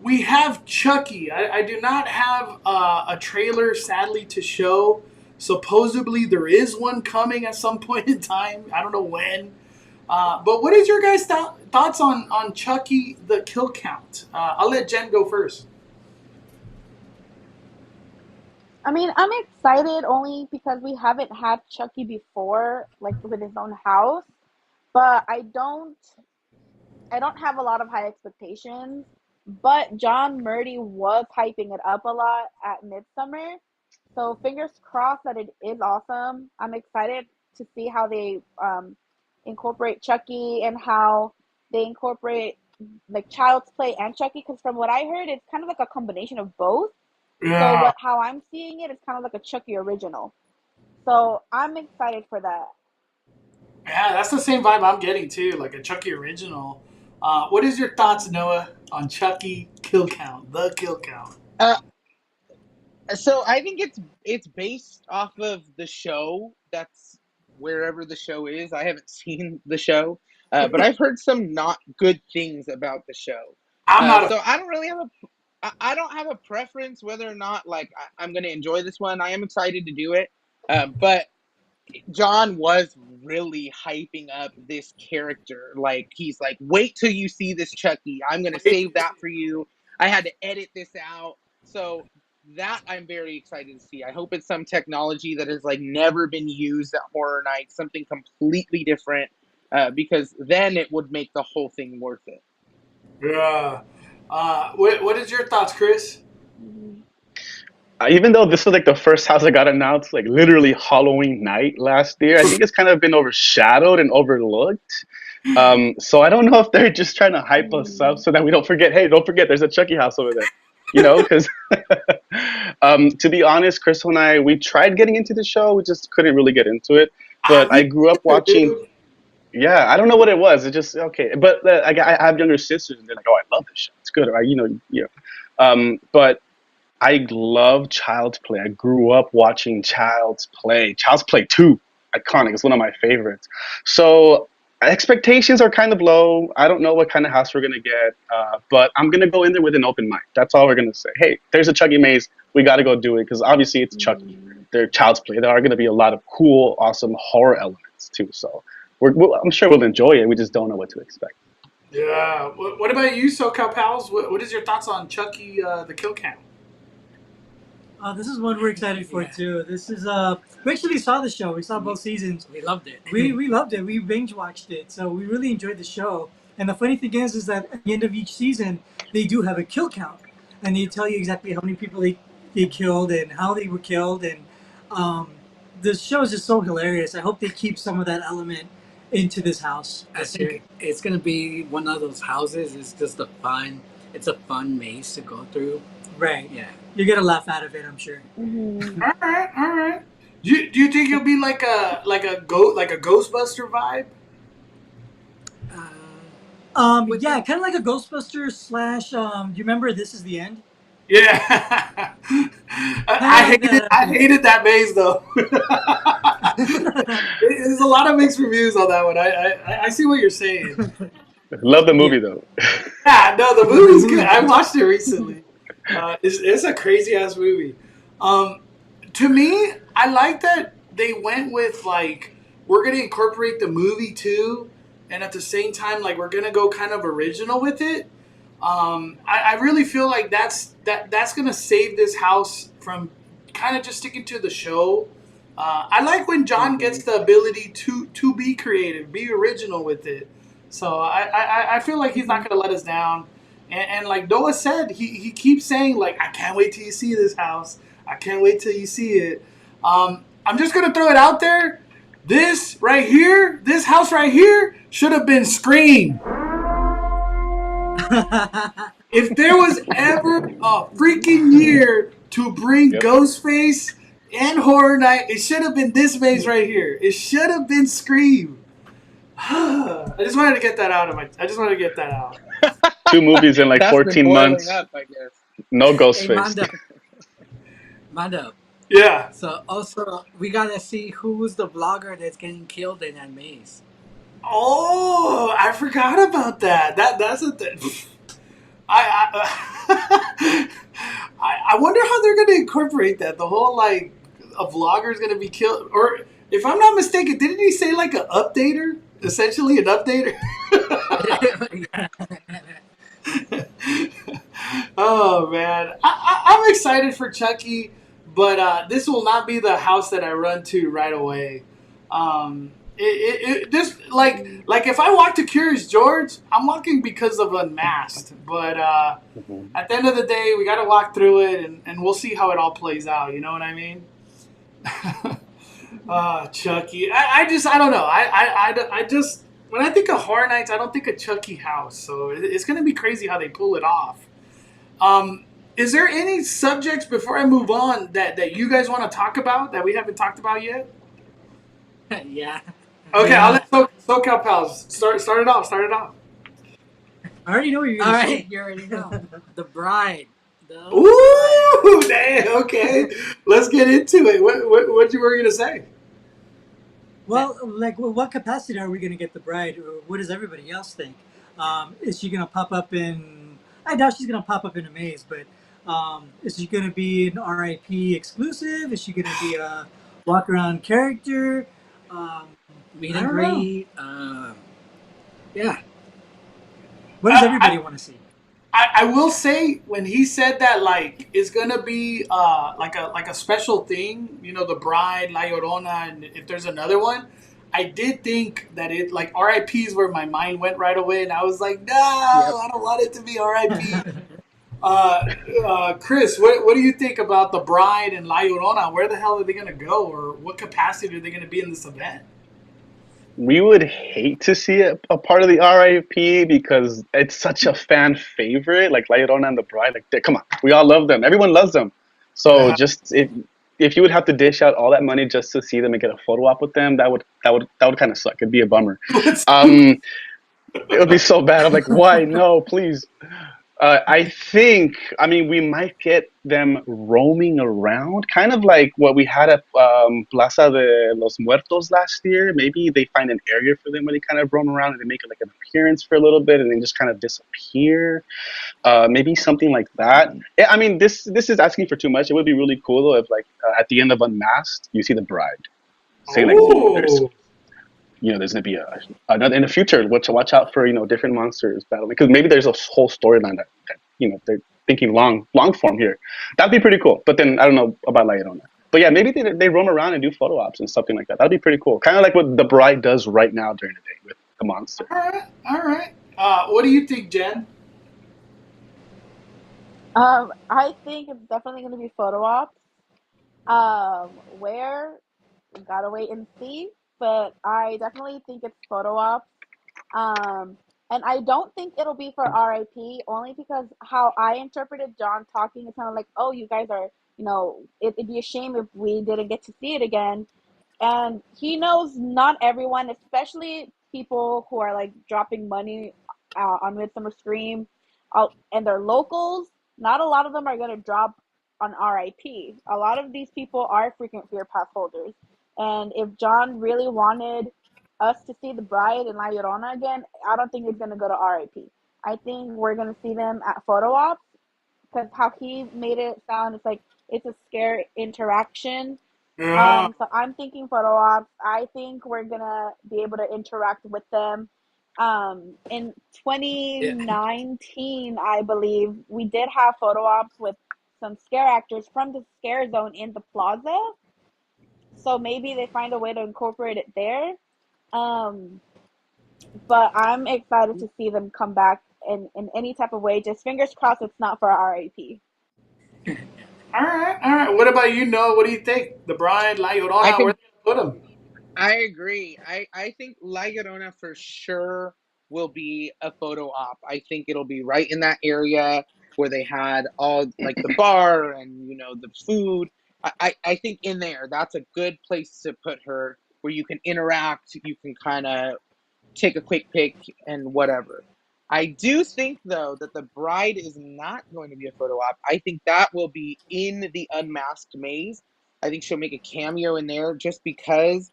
We have Chucky. I do not have a trailer, sadly, to show. Supposedly, there is one coming at some point in time. I don't know when. But what is your guys' thoughts on Chucky, the kill count? I'll let Jen go first. I mean, I'm excited only because we haven't had Chucky before, like with his own house. But I don't have a lot of high expectations. But John Murdy was hyping it up a lot at Midsummer. So fingers crossed that it is awesome. I'm excited to see how they incorporate Chucky and how they incorporate like Child's Play and Chucky. Because from what I heard, it's kind of like a combination of both. So how I'm seeing it is kind of like a Chucky original. So I'm excited for that. Yeah, that's the same vibe I'm getting too, like a Chucky original. What is your thoughts, Noah, on Chucky kill count, the kill count? So I think it's based off of the show. That's wherever the show is. I haven't seen the show, but I've heard some not good things about the show. So I don't really I don't have a preference whether or not like I'm going to enjoy this one. I am excited to do it, but John was really hyping up this character. Like he's like, wait till you see this Chucky. I'm going to save that for you. I had to edit this out. So that I'm very excited to see. I hope it's some technology that has like never been used at Horror Nights, something completely different, because then it would make the whole thing worth it. Yeah. What is your thoughts, Chris? Even though this was like the first house that got announced, like literally Halloween night last year, I think it's kind of been overshadowed and overlooked. So I don't know if they're just trying to hype us up so that we don't forget. Hey, don't forget, there's a Chucky house over there. You know, because to be honest, Crystal and I, we tried getting into the show, we just couldn't really get into it. But I grew up watching. Yeah, I don't know what it was. It just okay. But I have younger sisters, and they're like, "Oh, I love this show. It's good." Right? You know. But I love Child's Play. I grew up watching Child's Play. Child's Play 2, iconic. It's one of my favorites. So expectations are kind of low. I don't know what kind of house we're going to get, but I'm going to go in there with an open mind. That's all we're going to say. Hey, there's a Chucky maze. We got to go do it because obviously it's Chucky. They're Child's Play. There are going to be a lot of cool, awesome horror elements too. So I'm sure we'll enjoy it. We just don't know what to expect. Yeah. What about you, SoCal Pals? What is your thoughts on Chucky, the kill count? This is one we're excited for too. This is we actually saw the show. We saw both seasons. We loved it. We loved it. We binge watched it. So we really enjoyed the show. And the funny thing is that at the end of each season, they do have a kill count, and they tell you exactly how many people they killed and how they were killed. And the show is just so hilarious. I hope they keep some of that element into this house. I think it's gonna be one of those houses. It's just it's a fun maze to go through. Right. Yeah. You're gonna laugh out of it, I'm sure. All right. Do you think it'll be like a Ghostbuster vibe? Yeah, kind of like a Ghostbuster slash. Do you remember This Is the End? Yeah. I hated that maze though. There's a lot of mixed reviews on that one. I see what you're saying. Love the movie though. Yeah, no, the movie's good. I watched it recently. It's a crazy ass movie. To me, I like that they went with like we're gonna incorporate the movie too, and at the same time like we're gonna go kind of original with it. I really feel like that's gonna save this house from kind of just sticking to the show. I like when John gets the ability to be creative, be original with it. So I feel like he's not gonna let us down. And like Noah said, he keeps saying like, I can't wait till you see this house. I can't wait till you see it. I'm just gonna throw it out there. This right here, this house right here, should have been Scream. If there was ever a freaking year to bring Ghostface and Horror Night, it should have been this maze right here. It should have been Scream. I just wanted to get that out. 2 movies in like 14 months. Up, I guess. No Ghostface. Hey, Mondo. Yeah. So also we gotta see who's the vlogger that's getting killed in that maze. Oh, I forgot about that. That's a thing. I I wonder how they're going to incorporate that. The whole like a vlogger is going to be killed, or if I'm not mistaken, didn't he say like an updater? Essentially, an updater. Oh man, I'm excited for Chucky, but this will not be the house that I run to right away. This like if I walk to Curious George, I'm walking because of Unmasked. But at the end of the day, we got to walk through it, and we'll see how it all plays out. You know what I mean? Chucky. I don't know. I just when I think of Horror Nights, I don't think of Chucky house. So it's gonna be crazy how they pull it off. Is there any subjects before I move on that you guys want to talk about that we haven't talked about yet? Yeah. Okay, Yeah. I'll let SoCal Pals start it off. Start it off. I already know what you're All gonna right, say. you already know. The Bride. Ooh, damn. Okay, let's get into it. What you were gonna say? Well, like, what capacity are we going to get the bride, or what does everybody else think? Is she going to pop up in? I doubt she's going to pop up in a maze, but is she going to be an RIP exclusive? Is she going to be a walk around character? Meet I and don't know. greet. Yeah. What does everybody want to see? I will say when he said that like it's gonna be like a special thing, you know, the bride, La Llorona, and if there's another one, I did think that it like RIP is where my mind went right away, and I was like, no, I don't want it to be RIP. Chris, what do you think about the bride and La Llorona? Where the hell are they gonna go, or what capacity are they gonna be in this event? We would hate to see it a part of the RIP because it's such a fan favorite, like La Llorona and the Bride. Like, come on, we all love them. Everyone loves them. So just if you would have to dish out all that money just to see them and get a photo op with them, that would kind of suck. It'd be a bummer. It would be so bad. I'm like, why? No, please. I mean, we might get them roaming around, kind of like what we had at Plaza de los Muertos last year. Maybe they find an area for them where they kind of roam around and they make like an appearance for a little bit and then just kind of disappear. Maybe something like that. Yeah, I mean, this is asking for too much. It would be really cool though if, like, at the end of Unmasked, you see the bride saying like, there's going to be another in the future. Watch out for different monsters battling, because maybe there's a whole storyline that they're thinking long form here. That'd be pretty cool. But then I don't know about La Llorona. But yeah, maybe they roam around and do photo ops and something like that. That'd be pretty cool. Kind of like what the bride does right now during the day with the monster. All right. What do you think, Jen? I think it's definitely going to be photo ops. Where we gotta wait and see, but I definitely think it's photo ops. And I don't think it'll be for RIP, only because how I interpreted John talking, it's kind of like, oh, you guys are, it'd be a shame if we didn't get to see it again. And he knows not everyone, especially people who are like dropping money on Midsummer Scream, and they're locals. Not a lot of them are gonna drop on RIP. A lot of these people are frequent Fear Pass holders, and if John really wanted us to see the bride and La Llorona again, I don't think it's gonna go to RIP. I think we're gonna see them at photo ops, because how he made it sound, it's like it's a scare interaction. So I'm thinking photo ops. I think we're gonna be able to interact with them. In 2019, I believe we did have photo ops with some scare actors from the scare zone in the plaza. So maybe they find a way to incorporate it there. But I'm excited to see them come back in any type of way. Just fingers crossed it's not for RIP. All right. What about you, Noah? What do you think? The bride, La Llorona, where they put them? I agree. I think La Llorona for sure will be a photo op. I think it'll be right in that area where they had all like the bar and the food. I think in there, that's a good place to put her, where you can interact, you can kind of take a quick pic and whatever. I do think though that the bride is not going to be a photo op. I think that will be in the unmasked maze. I think she'll make a cameo in there just because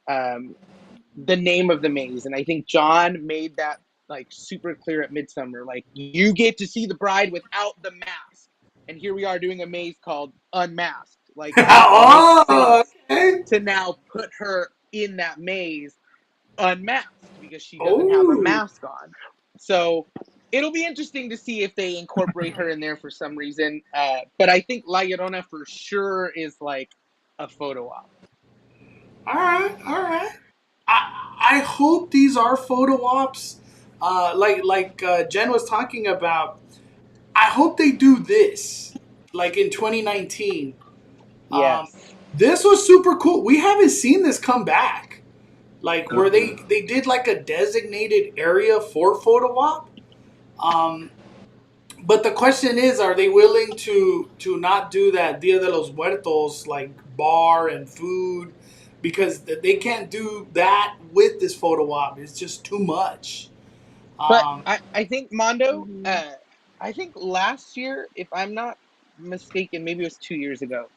the name of the maze. And I think John made that like super clear at Midsummer. Like, you get to see the bride without the mask. And here we are doing a maze called Unmasked. Like, it makes sense to now put her in that maze unmasked because she doesn't have a mask on. So it'll be interesting to see if they incorporate her in there for some reason. But I think La Llorona for sure is like a photo op. All right. I hope these are photo ops. Like Jen was talking about. I hope they do this, like in 2019. Yes. This was super cool. We haven't seen this come back. Like where they did like a designated area for photo op. But the question is, are they willing to not do that Dia de los Muertos like bar and food? Because they can't do that with this photo op. It's just too much. But I think Mondo, I think last year, if I'm not mistaken, maybe it was 2 years ago,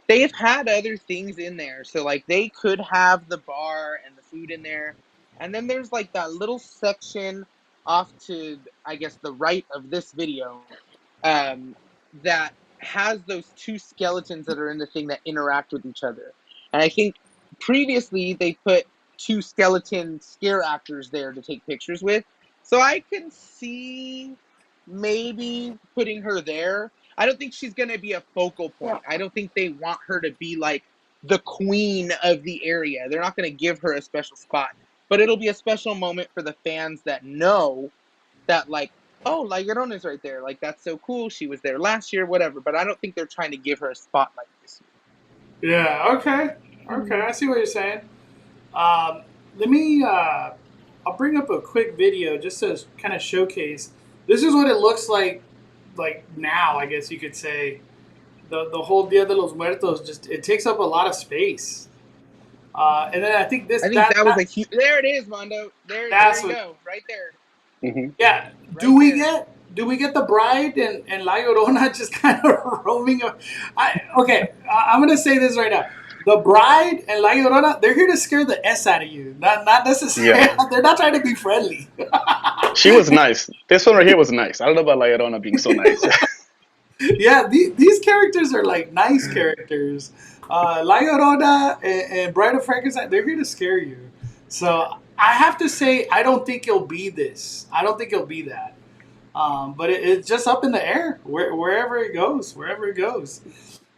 they've had other things in there. So like they could have the bar and the food in there. And then there's like that little section off to, I guess, the right of this video that has those two skeletons that are in the thing that interact with each other. And I think previously they put two skeleton scare actors there to take pictures with. So I can see maybe putting her there. I don't think she's going to be a focal point. I don't think they want her to be like the queen of the area. They're not going to give her a special spot. But it'll be a special moment for the fans that know that, like, oh, La Llorona's right there. Like, that's so cool. She was there last year, whatever. But I don't think they're trying to give her a spotlight this year. Yeah, okay. I see what you're saying. Let me, I'll bring up a quick video just to kind of showcase. This is what it looks like now, I guess you could say. The whole Dia de los Muertos, just, it takes up a lot of space. And then I think this... I think that was a huge... There it is, Mondo. There you go. Right there. Mm-hmm. Yeah. Right Do we get the bride and La Llorona just kind of roaming? I'm going to say this right now. The bride and La Llorona, they're here to scare the S out of you. Not necessarily. Yeah. They're not trying to be friendly. She was nice. This one right here was nice. I don't know about La Llorona being so nice. Yeah, these characters are like nice characters. La Llorona and Bride of Frankenstein, they're here to scare you. So I have to say, I don't think it'll be this. I don't think it'll be that. But it's just up in the air, wherever it goes.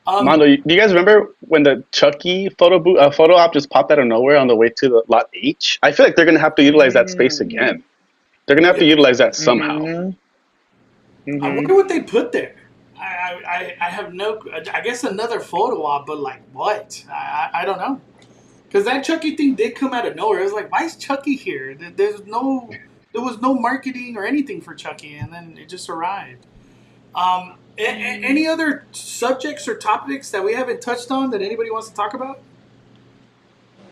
Mondo, do you guys remember when the Chucky photo op just popped out of nowhere on the way to the lot H? I feel like they're going to have to utilize that space again. They're going to have to utilize that somehow. I wonder what they put there. I have no... I guess another photo op, but like what? I don't know. Because that Chucky thing did come out of nowhere. It was like, why is Chucky here? There was no marketing or anything for Chucky, and then it just arrived. Any other subjects or topics that we haven't touched on that anybody wants to talk about?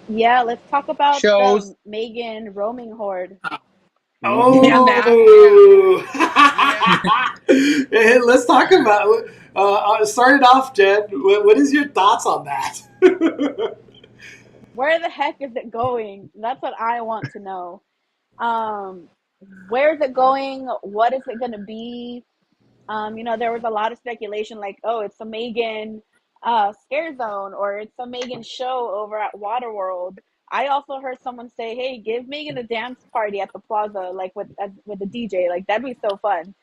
Yeah, let's talk about shows. The M3GAN roaming horde. Hey, let's talk about it. Start it off, Jen. What is your thoughts on that? Where the heck is it going? That's what I want to know. Where is it going? What is it going to be? There was a lot of speculation like, oh, it's a M3GAN scare zone, or it's a M3GAN show over at WaterWorld. I also heard someone say, hey, give M3GAN a dance party at the plaza, like with the DJ. Like, that'd be so fun.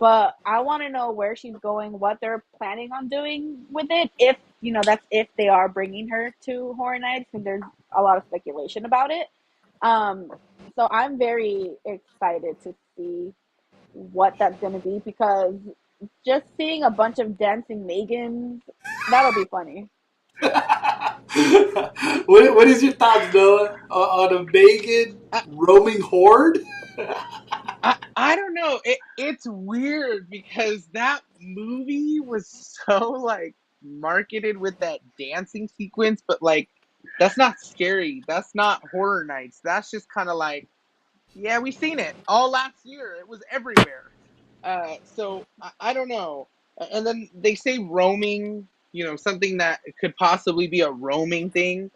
But I want to know where she's going, what they're planning on doing with it. If, that's if they are bringing her to Horror Nights, and there's a lot of speculation about it. So I'm very excited to see what that's going to be, because just seeing a bunch of dancing M3GANs, that'll be funny. What is your thoughts, Noah, on a M3GAN roaming horde? I don't know. It's weird because that movie was so like marketed with that dancing sequence, but like that's not scary. That's not Horror Nights. That's just kind of like, yeah, we've seen it all last year. It was everywhere. So I don't know. And then they say roaming. something that could possibly be a roaming thing.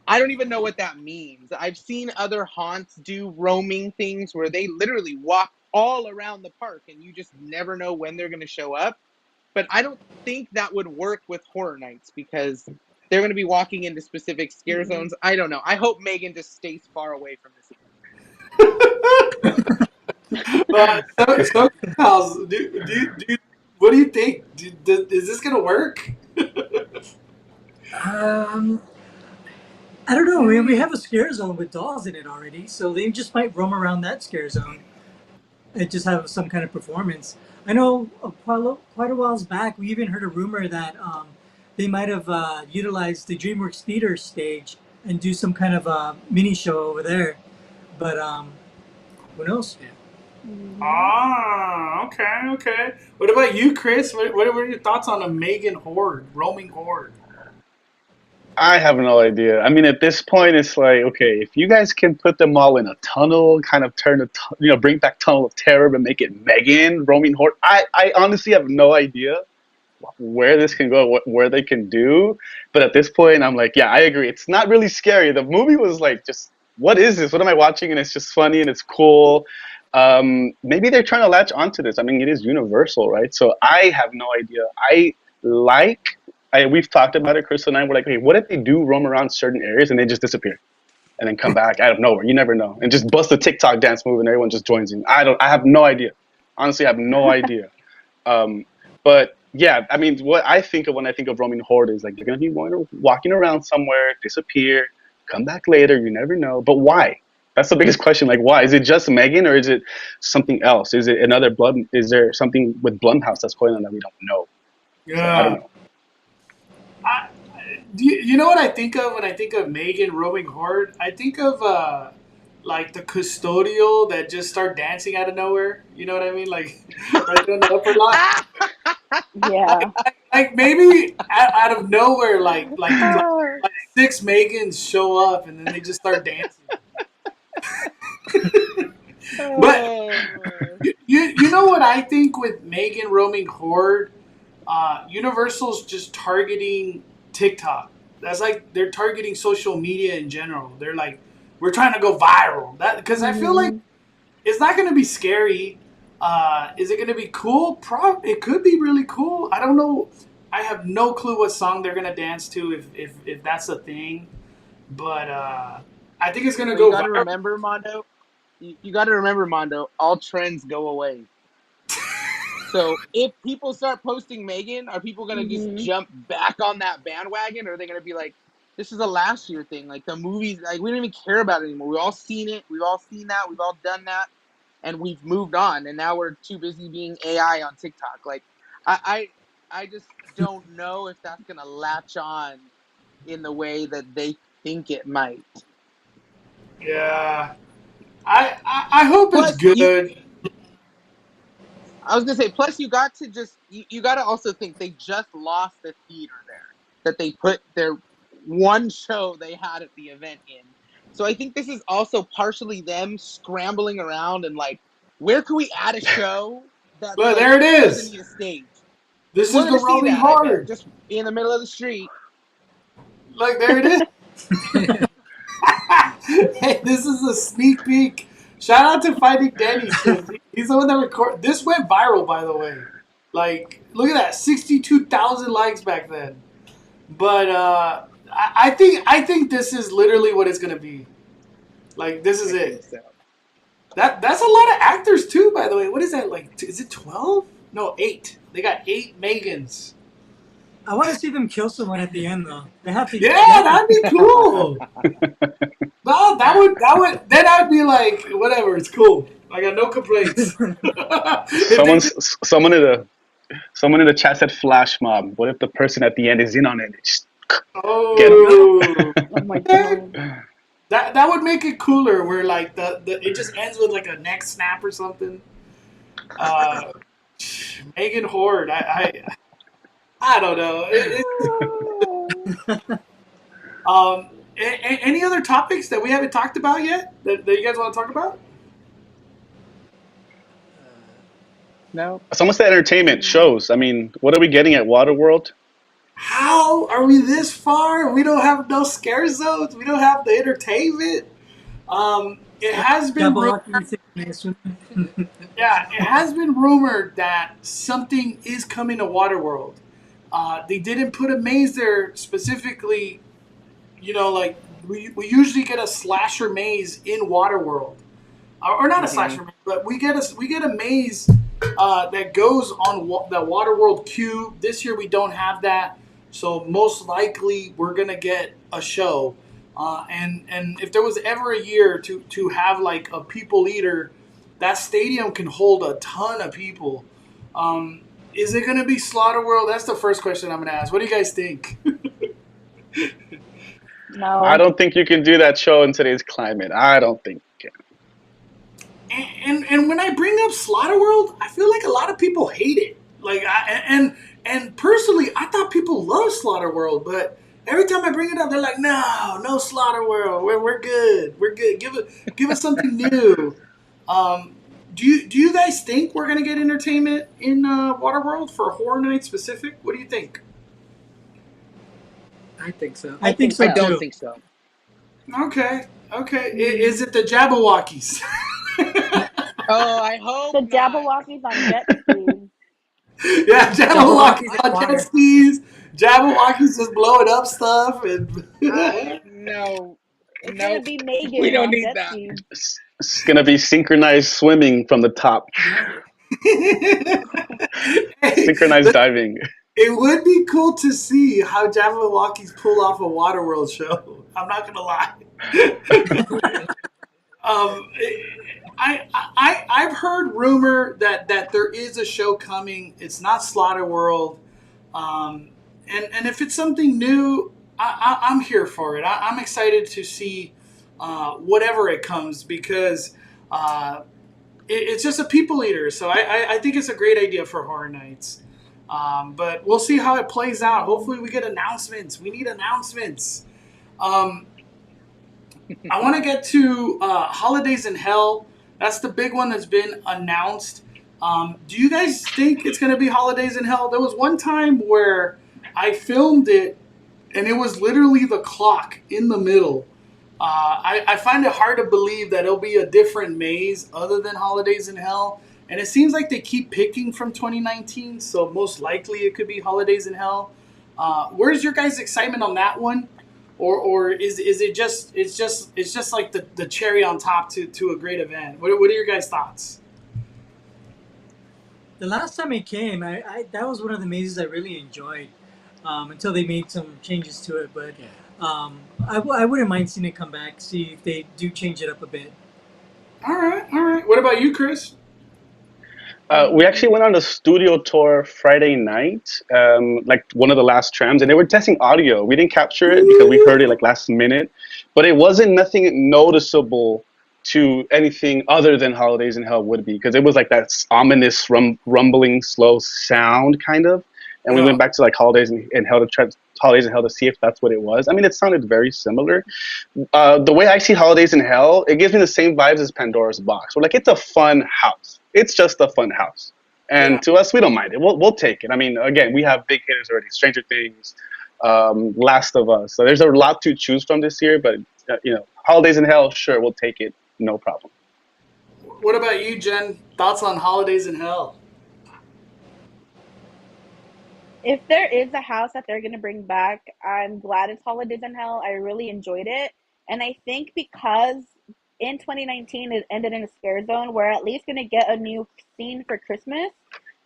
I don't even know what that means. I've seen other haunts do roaming things where they literally walk all around the park and you just never know when they're going to show up. But I don't think that would work with Horror Nights because they're going to be walking into specific scare zones. I don't know. I hope M3GAN just stays far away from this event. So House, what do you think? Is this gonna work? I don't know. We have a scare zone with dolls in it already, so they just might roam around that scare zone and just have some kind of performance. I know quite a while back, we even heard a rumor that they might have utilized the DreamWorks Theater stage and do some kind of mini show over there. But who knows? Ah, okay. What about you, Chris? What were your thoughts on a M3GAN horde, roaming horde? I have no idea. I mean, at this point, it's like, okay, if you guys can put them all in a tunnel, kind of bring back Tunnel of Terror, but make it M3GAN roaming horde. I honestly have no idea where this can go, where they can do. But at this point, I'm like, yeah, I agree. It's not really scary. The movie was like, just what is this? What am I watching? And it's just funny and it's cool. Maybe they're trying to latch onto this. I mean, it is Universal, right? So I have no idea. We've talked about it, Crystal and I. We're like, hey, what if they do roam around certain areas and they just disappear and then come back out of nowhere? You never know. And just bust a TikTok dance move and everyone just joins in. I have no idea. Honestly, I have no idea. But yeah, I mean, what I think of when I think of roaming horde is like they're going to be walking around somewhere, disappear, come back later. You never know. But why? That's the biggest question. Like, why? Is it just M3GAN or is it something else? Is it another Is there something with Blumhouse that's going on that we don't know? Yeah. So, I don't know. You know what I think of when I think of M3GAN roaming horde? I think of like the custodial that just start dancing out of nowhere. You know what I mean? Like right on the upper lot. Yeah. Like maybe out of nowhere, like 6 M3GANs show up and then they just start dancing. But you know what I think with M3GAN roaming horde? Universal's just targeting TikTok. That's like they're targeting social media in general. They're like, we're trying to go viral. Because I feel like it's not going to be scary. Is it going to be cool? It could be really cool. I don't know. I have no clue what song they're going to dance to if that's a thing. But I think it's going to go You got to viral. remember, Mondo. You got to remember, Mondo. All trends go away. So if people start posting M3GAN, are people going to just jump back on that bandwagon, or are they going to be like, this is a last year thing? Like the movies, like we don't even care about it anymore. We've all seen it. We've all seen that. We've all done that, and we've moved on. And now we're too busy being AI on TikTok. Like I just don't know if that's going to latch on in the way that they think it might. Yeah, I hope it's good. I was gonna say, plus you got to also think they just lost the theater there that they put their one show they had at the event in. So I think this is also partially them scrambling around and like, where can we add a show that Look, there it is. doesn't need a stage? This We're is the gonna see roaming that, I bet, horde. just in the middle of the street. Look, there it is. Hey, this is a sneak peek. Shout out to Finding Danny. He's the one that recorded. This went viral, by the way. Like, look at that, 62,000 likes back then. But I think this is literally what it's gonna be. Like, this is it. That's a lot of actors too, by the way. What is that? Like, is it 12? No, 8. They got 8 M3GANs. I want to see them kill someone at the end, though. They have to. Yeah, that'd be cool. No, that would. Then I'd be like, whatever, it's cool. I got no complaints. Someone in the chat said flash mob. What if the person at the end is in on it? Just get Oh my god. That would make it cooler. Where like the it just ends with like a neck snap or something. M3GAN horde. I don't know. Any other topics that we haven't talked about yet that you guys want to talk about? No. Someone said entertainment shows. I mean, what are we getting at WaterWorld? how are we this far? We don't have no scare zones. We don't have the entertainment. It has been yeah, it has been rumored that something is coming to WaterWorld. They didn't put a maze there specifically. You know, like we usually get a slasher maze in WaterWorld, or not a slasher maze, but we get a maze that goes on the WaterWorld queue. This year we don't have that, so most likely we're gonna get a show. And if there was ever a year to have like a people eater, that stadium can hold a ton of people. Is it gonna be Slaughter World? That's the first question I'm gonna ask. What do you guys think? No. I don't think you can do that show in today's climate. I don't think you can. And when I bring up Slaughter World, I feel like a lot of people hate it. Like and personally, I thought people love Slaughter World, but every time I bring it up, they're like, no Slaughter World. We're good. We're good. Give us something new. Do you guys think we're gonna get entertainment in WaterWorld for Horror Night specific? What do you think? I think so. I think so I don't too. think so. Okay. Is it the Jabberwockies? Oh, I hope the Jabberwockies on jet skis. Yeah, Jabberwockies on jet skis. Jabberwockies just blowing up stuff and no. It's gonna be M3GAN. We don't on need jet that. skis. It's gonna be synchronized swimming from the top. Synchronized diving. It would be cool to see how Jabberwockies pull off a WaterWorld show. I'm not gonna lie. I've heard rumor that there is a show coming. It's not Slaughter World, and if it's something new, I'm here for it. I'm excited to see whatever it comes because it's just a people eater. So I think it's a great idea for Horror Nights. But we'll see how it plays out. Hopefully we get announcements. We need announcements. I want to get to Holidays in Hell. That's the big one that's been announced. Do you guys think it's going to be Holidays in Hell? There was one time where I filmed it, and it was literally the clock in the middle. I find it hard to believe that it'll be a different maze other than Holidays in Hell. And it seems like they keep picking from 2019, so most likely it could be Holidays in Hell. Where's your guys' excitement on that one? Or is it just it's just like the cherry on top to a great event? What are your guys' thoughts? The last time it came, I that was one of the mazes I really enjoyed until they made some changes to it. But I wouldn't mind seeing it come back, see if they do change it up a bit. All right. What about you, Chris? We actually went on a studio tour Friday night, like one of the last trams, and they were testing audio. We didn't capture it because we heard it like last minute, but it wasn't nothing noticeable to anything other than Holidays in Hell would be, because it was like that ominous rumbling slow sound kind of. And we went back to like Holidays in Hell to see if that's what it was. I mean, it sounded very similar. The way I see Holidays in Hell, it gives me the same vibes as Pandora's Box. We're like, it's a fun house. It's just a fun house. And to us, we don't mind it. We'll take it. I mean, again, we have big hitters already. Stranger Things, Last of Us. So there's a lot to choose from this year. But, Holidays in Hell, sure, we'll take it. No problem. What about you, Jen? Thoughts on Holidays in Hell? If there is a house that they're going to bring back, I'm glad it's Holidays in Hell. I really enjoyed it. And I think because in 2019 it ended in a scare zone, we're at least going to get a new scene for Christmas.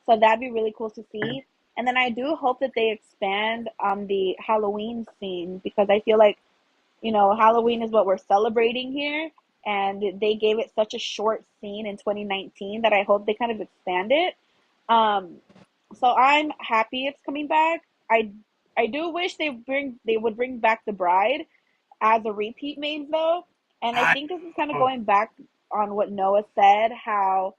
So that'd be really cool to see. And then I do hope that they expand on the Halloween scene, because I feel like, Halloween is what we're celebrating here. And they gave it such a short scene in 2019 that I hope they kind of expand it. So I'm happy it's coming back. I do wish they would bring back the Bride as a repeat maze though. And I think this is kind of going back on what Noah said, how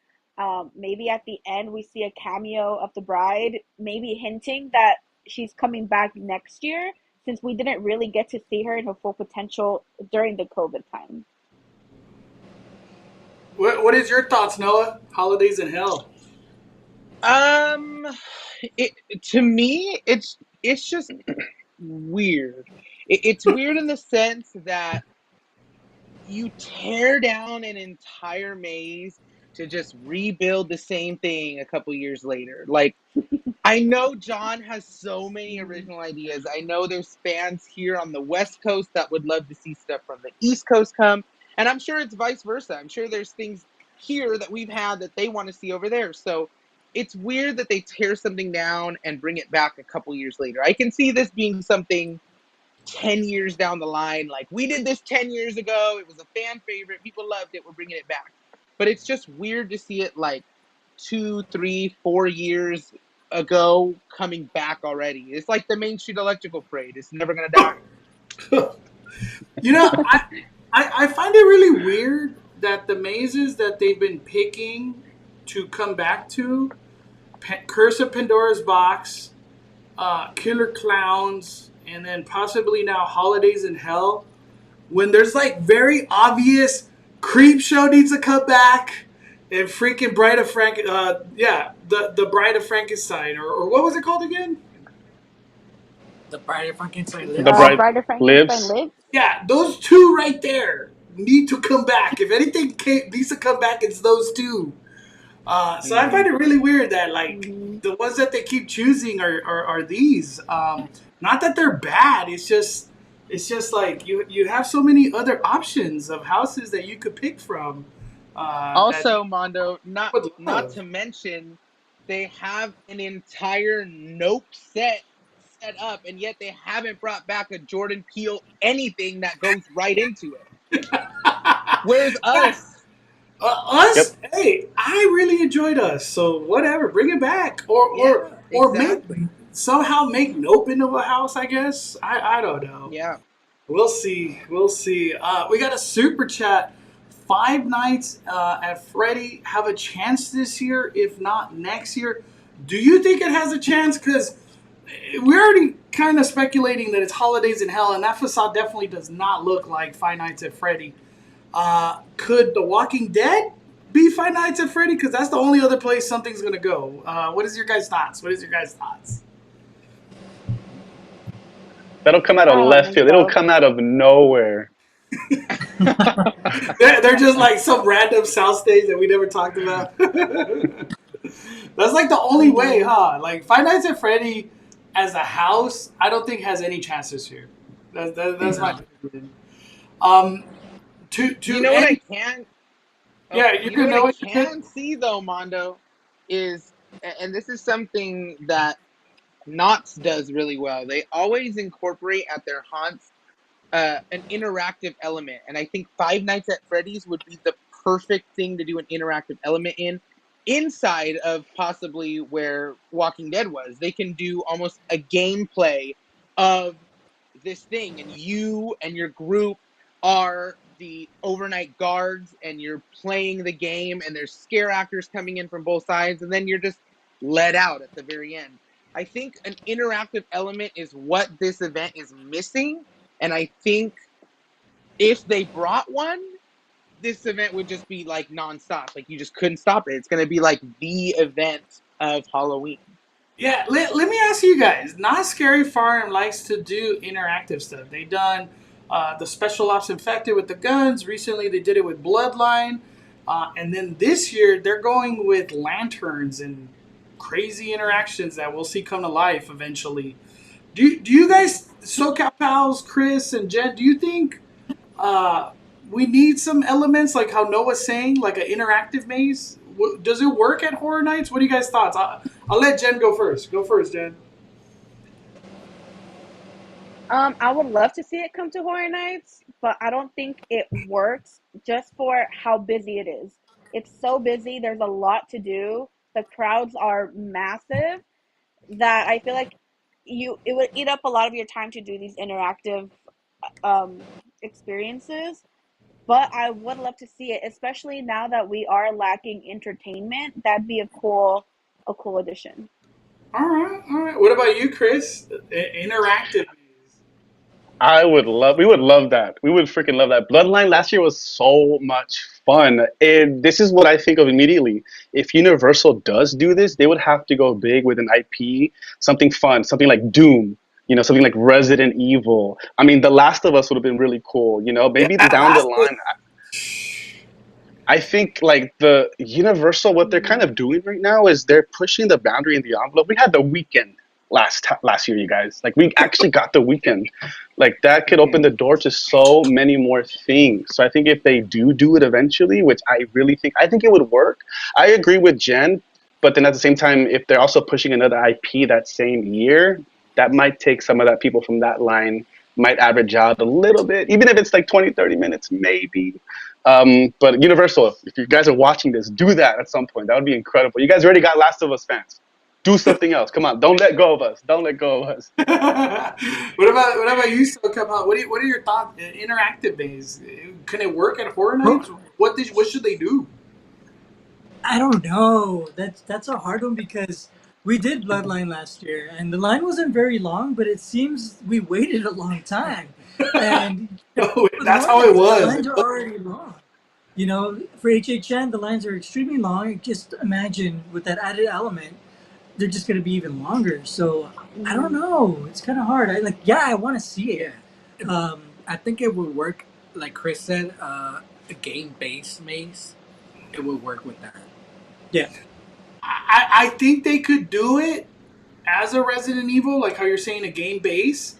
maybe at the end we see a cameo of the Bride, maybe hinting that she's coming back next year, since we didn't really get to see her in her full potential during the COVID time. What is your thoughts, Noah? Holidays in Hell. To me, it's it's just weird. It's weird in the sense that you tear down an entire maze to just rebuild the same thing a couple years later. Like, I know John has so many original ideas. I know there's fans here on the West Coast that would love to see stuff from the East Coast come. And I'm sure it's vice versa. I'm sure there's things here that we've had that they want to see over there. So it's weird that they tear something down and bring it back a couple years later. I can see this being something 10 years down the line. Like, we did this 10 years ago. It was a fan favorite. People loved it. We're bringing it back. But it's just weird to see it like 2, 3, 4 years ago coming back already. It's like the Main Street Electrical Parade. It's never going to die. You know, I find it really weird that the mazes that they've been picking to come back to, Curse of Pandora's Box, Killer Clowns, and then possibly now Holidays in Hell, when there's like very obvious Creep Show needs to come back, and freaking Bride of the Bride of Frankenstein, or what was it called again? The Bride of Frankenstein The lives. Bride of Frankenstein lives. Yeah, those two right there need to come back. If anything needs to come back, it's those two. So I find it really weird that like the ones that they keep choosing are these. Not that they're bad. It's just like you have so many other options of houses that you could pick from. Also, Mondo, not to mention, they have an entire Nope set up, and yet they haven't brought back a Jordan Peele anything that goes right into it. Where's Us? Us? Yep. Hey, I really enjoyed Us. So whatever, bring it back, or exactly. somehow make Nope into a house. I guess I don't know. Yeah, we'll see. We'll see. We got a super chat. Five Nights at Freddy have a chance this year, if not next year. Do you think it has a chance? Because we're already kind of speculating that it's Holidays in Hell, and that facade definitely does not look like Five Nights at Freddy. Could The Walking Dead be Five Nights at Freddy? Because that's the only other place something's going to go. What is your guys' thoughts? That'll come out of left field. It'll come out of nowhere. They're just like some random soundstage that we never talked about. That's like the only way, huh? Like Five Nights at Freddy as a house, I don't think has any chances here. That's my opinion. You know what I can? Yeah, you know what I can see though, Mondo, is, and this is something that Knott's does really well. They always incorporate at their haunts an interactive element, and I think Five Nights at Freddy's would be the perfect thing to do an interactive element inside of possibly where Walking Dead was. They can do almost a gameplay of this thing, and you and your group are the overnight guards, and you're playing the game, and there's scare actors coming in from both sides, and then you're just let out at the very end. I think an interactive element is what this event is missing, and I think if they brought one, this event would just be like nonstop. Like, you just couldn't stop it. It's going to be like the event of Halloween. Yeah, let me ask you guys. Not Scary Farm likes to do interactive stuff. They done the Special Ops Infected with the guns. Recently, they did it with Bloodline. And then this year, they're going with lanterns and crazy interactions that we'll see come to life eventually. Do you guys, SoCal Pals, Chris and Jen, do you think we need some elements like how Noah's saying, like an interactive maze? Does it work at Horror Nights? What are you guys' thoughts? I'll let Jen go first. Go first, Jen. I would love to see it come to Horror Nights, but I don't think it works just for how busy it is. It's so busy. There's a lot to do. The crowds are massive that I feel like it would eat up a lot of your time to do these interactive experiences. But I would love to see it, especially now that we are lacking entertainment. That'd be a cool addition. All right. What about you, Chris? Interactive. We would love that. We would freaking love that. Bloodline last year was so much fun. And this is what I think of immediately. If Universal does do this, they would have to go big with an IP, something fun, something like Doom, something like Resident Evil. I mean, The Last of Us would have been really cool, maybe down the line. I think like the Universal, what they're kind of doing right now is they're pushing the boundary in the envelope. We had The Weekend last year, you guys. Like we actually got The Weekend. Like that could open the door to so many more things. So I think if they do it eventually, which I think it would work. I agree with Jen, but then at the same time, if they're also pushing another IP that same year, that might take some of that people from that line, might average out a little bit, even if it's like 20, 30 minutes, maybe. But Universal, if you guys are watching this, do that at some point. That would be incredible. You guys already got Last of Us fans. Do something else. Come on, don't let go of us. Don't let go of us. What about you, SoCal? What are your thoughts? Interactive days, can it work at Horror Nights? What should they do? I don't know. That's a hard one because we did Bloodline last year, and the line wasn't very long, but it seems we waited a long time. And that's how it was. The lines are already long. For HHN, the lines are extremely long. Just imagine with that added element, they're just going to be even longer. So I don't know. It's kind of hard. I want to see it. I think it would work, like Chris said, a game-based maze. It would work with that. Yeah. I think they could do it as a Resident Evil, like how you're saying, a game base,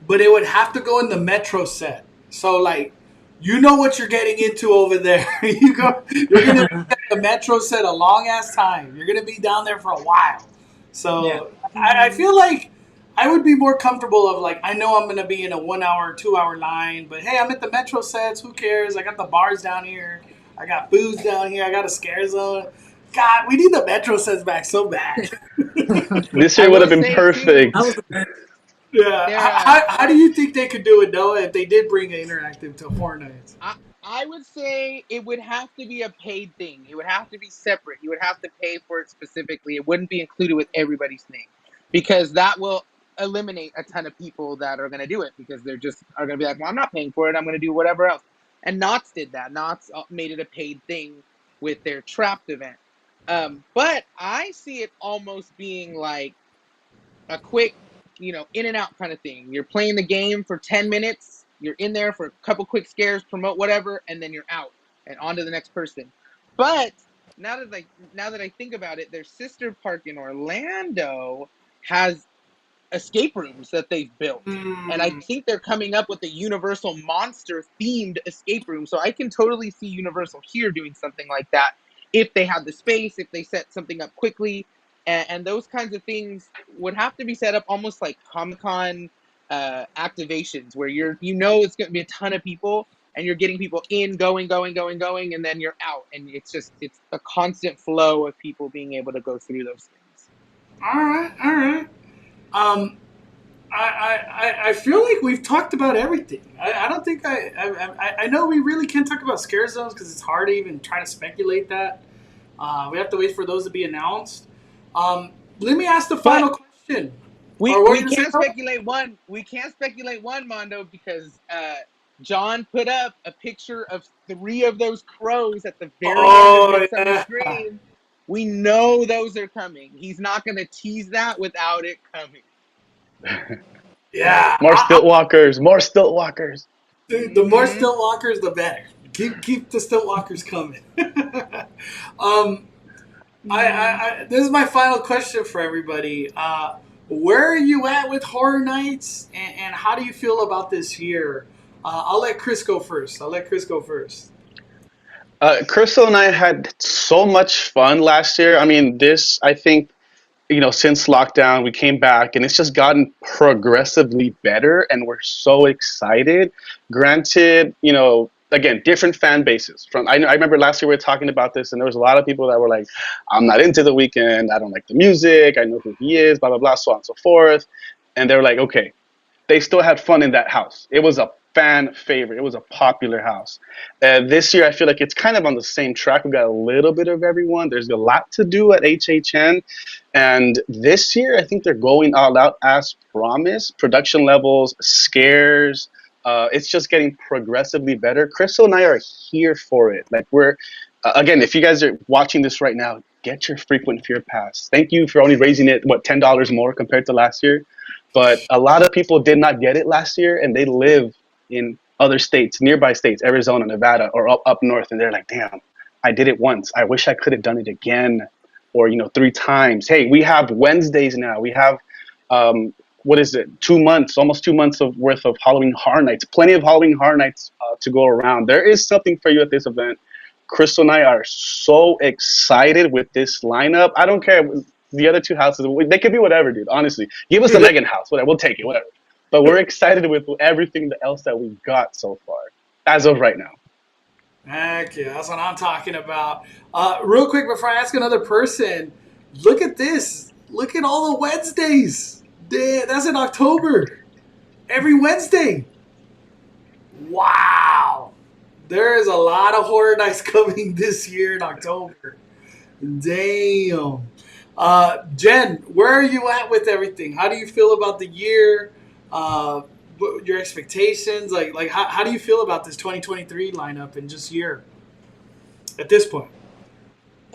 but it would have to go in the Metro set. So, like, you know what you're getting into over there. You're going to be at the Metro set a long-ass time. You're going to be down there for a while. So, yeah. I feel like I would be more comfortable of, like, I know I'm going to be in a 1 hour, 2 hour line, but, hey, I'm at the Metro sets. Who cares? I got the bars down here. I got booze down here. I got a scare zone. God, we need the Metro sets back so bad. This year would have been perfect. Yeah. How do you think they could do it, Noah, if they did bring an interactive to Horror Nights? I would say it would have to be a paid thing. It would have to be separate. You would have to pay for it specifically. It wouldn't be included with everybody's thing, because that will eliminate a ton of people that are going to do it, because they're just are going to be like, well, I'm not paying for it. I'm going to do whatever else. And Knott's did that. Knott's made it a paid thing with their Trapped event. But I see it almost being like a quick, in and out kind of thing. You're playing the game for 10 minutes. You're in there for a couple quick scares, promote whatever, and then you're out and on to the next person. But now that I think about it, their sister park in Orlando has escape rooms that they've built. And I think they're coming up with a Universal monster themed escape room. So I can totally see Universal here doing something like that if they have the space, if they set something up quickly. And those kinds of things would have to be set up almost like Comic-Con activations, where it's going to be a ton of people and you're getting people in, going, and then you're out. And it's a constant flow of people being able to go through those things. All right. I feel like we've talked about everything. I don't think I know we really can't talk about scare zones because it's hard to even try to speculate that. We have to wait for those to be announced. Let me ask the final question. We can't speculate one. We can't speculate one, Mondo, because John put up a picture of 3 of those crows at the very end of the screen. We know those are coming. He's not going to tease that without it coming. Yeah. More stilt walkers. The more stilt walkers, the better. Keep the stilt walkers coming. This is my final question for everybody. Where are you at with Horror Nights, and how do you feel about this year? I'll let Chris go first. Crystal and I had so much fun last year. I mean, I think, since lockdown, we came back and it's just gotten progressively better and we're so excited. Granted, again, different fan bases. I remember last year we were talking about this and there was a lot of people that were like, I'm not into The Weeknd. I don't like the music. I know who he is, blah, blah, blah, so on and so forth. And they were like, okay, they still had fun in that house. It was a fan favorite. It was a popular house. This year, I feel like it's kind of on the same track. We got a little bit of everyone. There's a lot to do at HHN. And this year, I think they're going all out as promised. Production levels, scares, It's just getting progressively better. Crystal and I are here for it. Like we're again, if you guys are watching this right now, get your frequent fear pass. Thank you for only raising it $10 more compared to last year. But a lot of people did not get it last year, and they live in other states, nearby states, Arizona, Nevada, or up north, and they're like, "Damn, I did it once. I wish I could have done it again, or 3 times." Hey, we have Wednesdays now. We have what is it? 2 months, almost 2 months of worth of Halloween Horror Nights. Plenty of Halloween Horror Nights to go around. There is something for you at this event. Crystal and I are so excited with this lineup. I don't care. The other 2 houses, they could be whatever, dude. Honestly, give us the M3GAN house, whatever. We'll take it, whatever. But we're excited with everything else that we've got so far, as of right now. Heck yeah, that's what I'm talking about. Real quick, before I ask another person, look at this. Look at all the Wednesdays. That's in October. Every Wednesday. Wow. There is a lot of horror nights coming this year in October. Damn. Jen, where are you at with everything? How do you feel about the year? What your expectations? Like how do you feel about this 2023 lineup and just year at this point?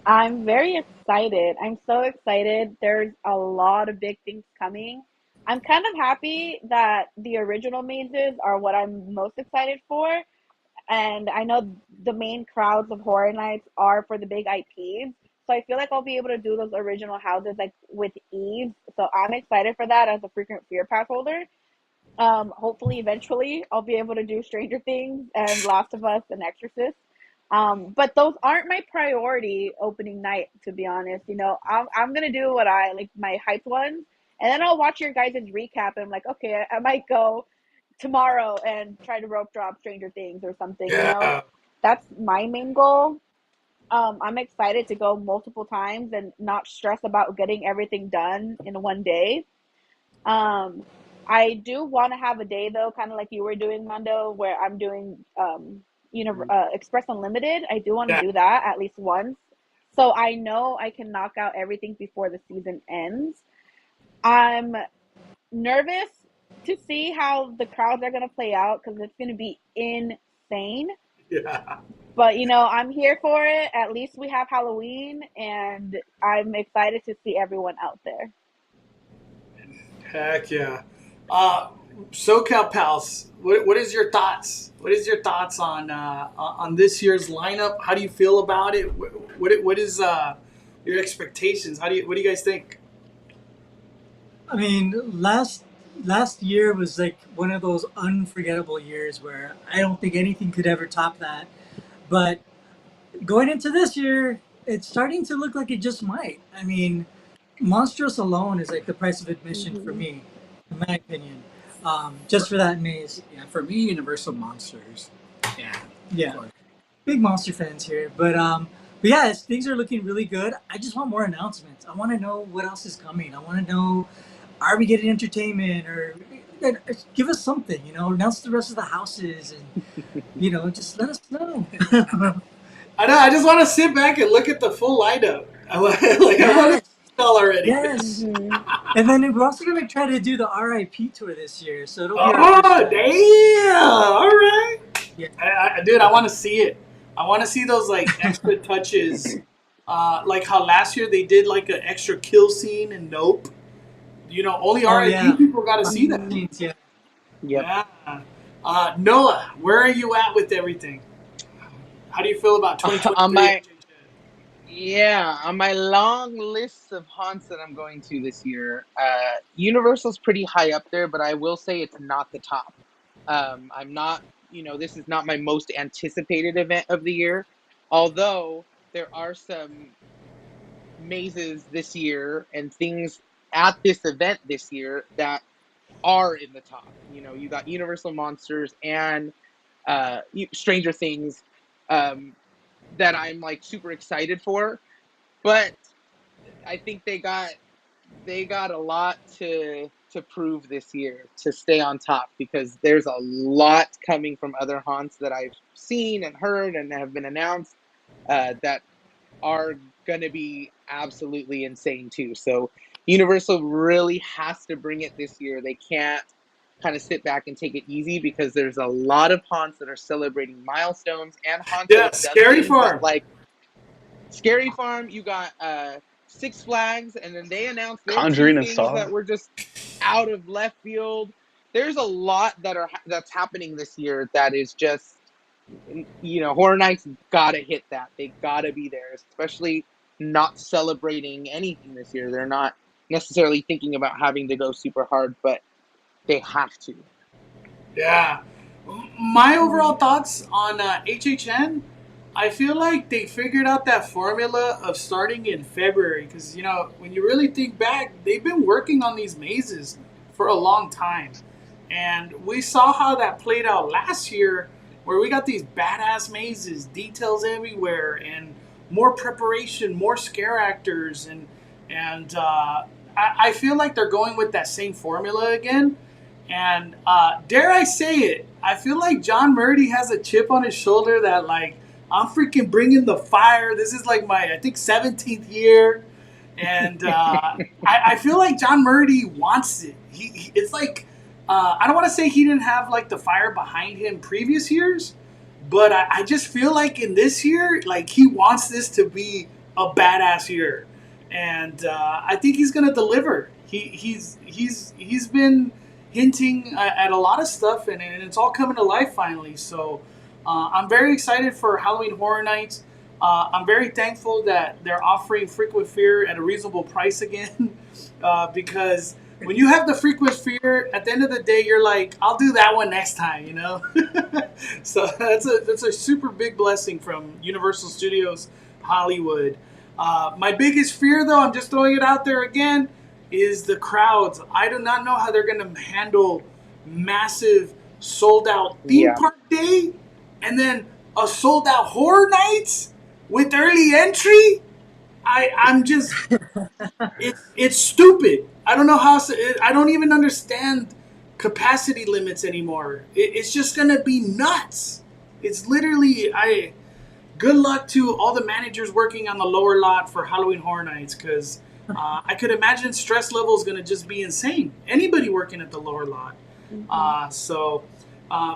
I'm very excited. I'm so excited. There's a lot of big things coming. I'm kind of happy that the original mazes are what I'm most excited for. And I know the main crowds of horror nights are for the big IPs. So I feel like I'll be able to do those original houses like with ease. So I'm excited for that as a frequent fear pass holder. Hopefully, eventually, I'll be able to do Stranger Things and Last of Us and Exorcist. But those aren't my priority opening night, to be honest. I'm gonna do what I like, my hype ones, and then I'll watch your guys' recap. And I'm like, okay, I might go tomorrow and try to rope drop Stranger Things or something. Yeah. That's my main goal. I'm excited to go multiple times and not stress about getting everything done in one day. Um, I do want to have a day though, kind of like you were doing, Mondo, where I'm doing Express Unlimited. I do want to do that at least once, so I know I can knock out everything before the season ends. I'm nervous to see how the crowds are going to play out because it's going to be insane. Yeah. But I'm here for it. At least we have Halloween, and I'm excited to see everyone out there. Heck yeah. SoCal Pals, what is your thoughts? What is your thoughts on this year's lineup? How do you feel about it? What is your expectations? What do you guys think? I mean, last year was like one of those unforgettable years where I don't think anything could ever top that. But going into this year, it's starting to look like it just might. I mean, Monstrous alone is like the price of admission for me, in my opinion. Just for that maze. Yeah, for me, Universal Monsters. Yeah. Big monster fans here. But yeah, things are looking really good. I just want more announcements. I want to know what else is coming. I want to know, are we getting entertainment, or give us something, announce the rest of the houses, and just let us know. I know. I just want to sit back and look at the full lineup. I want to tell already. Yes. And then we're also going to try to do the RIP tour this year. So it'll be damn. All right. Yeah. Dude, I want to see it. I want to see those like extra touches. Like how last year they did like an extra kill scene in Nope. Only RIP people got to see that. Yeah. Yep. Yeah. Noah, where are you at with everything? How do you feel about 2023? On my long list of haunts that I'm going to this year, Universal's pretty high up there, but I will say it's not the top. I'm not, this is not my most anticipated event of the year, although there are some mazes this year and things at this event this year that are in the top. You got Universal Monsters and Stranger Things that I'm like super excited for, but I think they got a lot to prove this year to stay on top, because there's a lot coming from other haunts that I've seen and heard and have been announced that are going to be absolutely insane too. So Universal really has to bring it this year. They can't kind of sit back and take it easy, because there's a lot of haunts that are celebrating milestones and haunts that Yeah, have done Scary things that, Farm. like Scary Farm. You got Six Flags, and then they announced their two Conjuring and things Saw. that were just out of left field. There's a lot that's happening this year that is just, you know, Horror Nights gotta hit that. They gotta be there, especially not celebrating anything this year. They're not necessarily thinking about having to go super hard, but they have to. Yeah. My overall thoughts on HHN, I feel like they figured out that formula of starting in February. Because, you know, when you really think back, they've been working on these mazes for a long time. And we saw how that played out last year, where we got these badass mazes, details everywhere, and more preparation, more scare actors. And I feel like they're going with that same formula again. And dare I say it, I feel like John Murdy has a chip on his shoulder that, like, I'm freaking bringing the fire. This is like my, I think, 17th year. And I feel like John Murdy wants it. It's like, I don't want to say he didn't have, like, the fire behind him previous years, but I just feel like in this year, like, he wants this to be a badass year. And I think he's going to deliver. He's been hinting at a lot of stuff, and it's all coming to life finally. So I'm very excited for Halloween Horror Nights. I'm very thankful that they're offering Frequent Fear at a reasonable price again, because when you have the Frequent Fear, at the end of the day, you're like, I'll do that one next time, you know? So that's a super big blessing from Universal Studios Hollywood. My biggest fear, though, I'm just throwing it out there again, is the crowds. I do not know how they're going to handle massive sold-out theme park day and then a sold-out Horror Nights with early entry. I'm just, it's stupid. I don't know how. I don't even understand capacity limits anymore. It's just going to be nuts. It's literally, good luck to all the managers working on the lower lot for Halloween Horror Nights, because I could imagine stress level is going to just be insane. Anybody working at the lower lot.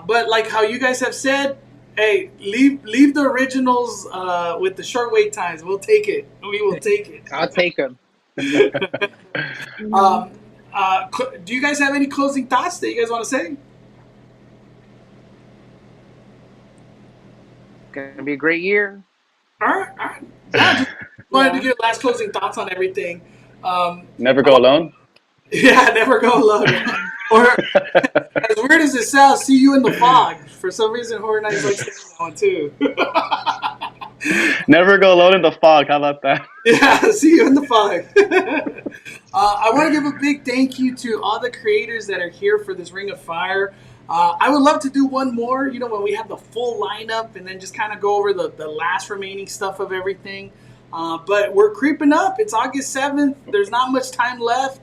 But like how you guys have said, hey, leave the originals with the short wait times. We'll take it. We will take it. I'll take them. Do you guys have any closing thoughts that you guys want to say? Gonna be a great year. All right. Yeah, just wanted to get last closing thoughts on everything. Never go alone. Yeah, never go alone. Or as weird as it sounds, see you in the fog. For some reason, Horror Nights likes that one too. Never go alone in the fog. How about that? Yeah, see you in the fog. I want to give a big thank you to all the creators that are here for this Ring of Fire. I would love to do one more, you know, when we have the full lineup, and then just kind of go over the last remaining stuff of everything. But we're creeping up. It's August 7th. There's not much time left.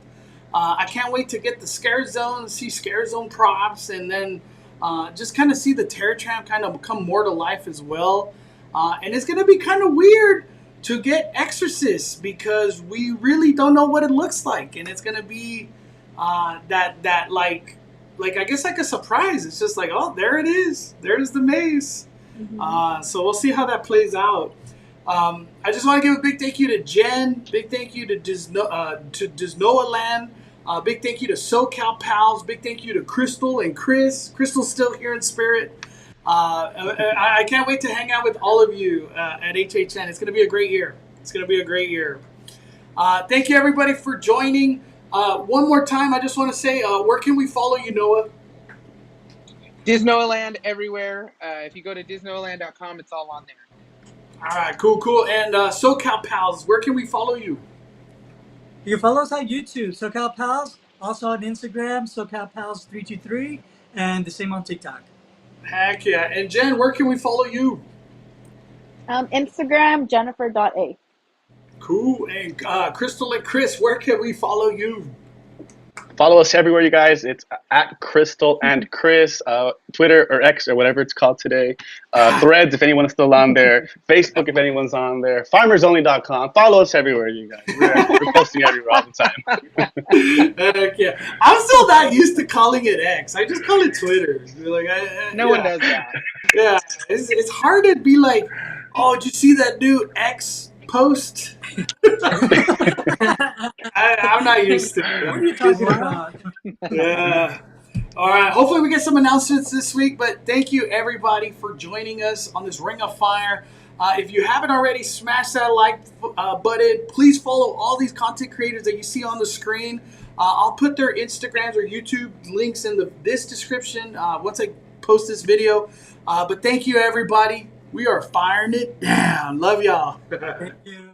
I can't wait to get the Scare Zone, see Scare Zone props, and then just kind of see the Terror Tram kind of come more to life as well. And it's going to be kind of weird to get Exorcist, because we really don't know what it looks like. And it's going to be that like I guess like a surprise. It's just like, oh, there it is. There's the maze. So we'll see how that plays out. I just want to give a big thank you to Jen. Big thank you to Disnoaland. Big thank you to SoCal Pals. Big thank you to Cristal and Cris. Cristal's still here in spirit. I can't wait to hang out with all of you at HHN. It's going to be a great year. It's going to be a great year. Thank you, everybody, for joining. One more time, I just want to say, where can we follow you, Noah? Disnoaland everywhere. If you go to disnoaland.com, it's all on there. All right, cool. And SoCal Pals, where can we follow you? You can follow us on YouTube, SoCal Pals. Also on Instagram, SoCal Pals 323, and the same on TikTok. Heck yeah. And Jen, where can we follow you? Instagram, Jennifer.A. Cool. And Cristal and Cris, where can we follow you? Follow us everywhere, you guys. It's at Cristal and Cris, Twitter or X or whatever it's called today. Threads, if anyone's still on there. Facebook, if anyone's on there. FarmersOnly.com. Follow us everywhere, you guys. We're posting everywhere all the time. Heck yeah. Yeah, I'm still not used to calling it X. I just call it Twitter. Like, No one does that. Yeah, it's hard to be like, oh, did you see that new X post? I'm not used to it. What are you talking about? Yeah. All right. Hopefully, we get some announcements this week. But thank you, everybody, for joining us on this Ring of Fire. If you haven't already, smash that like button. Please follow all these content creators that you see on the screen. I'll put their Instagrams or YouTube links in this description once I post this video. But thank you, everybody. We are firing it down. Love y'all. Thank you.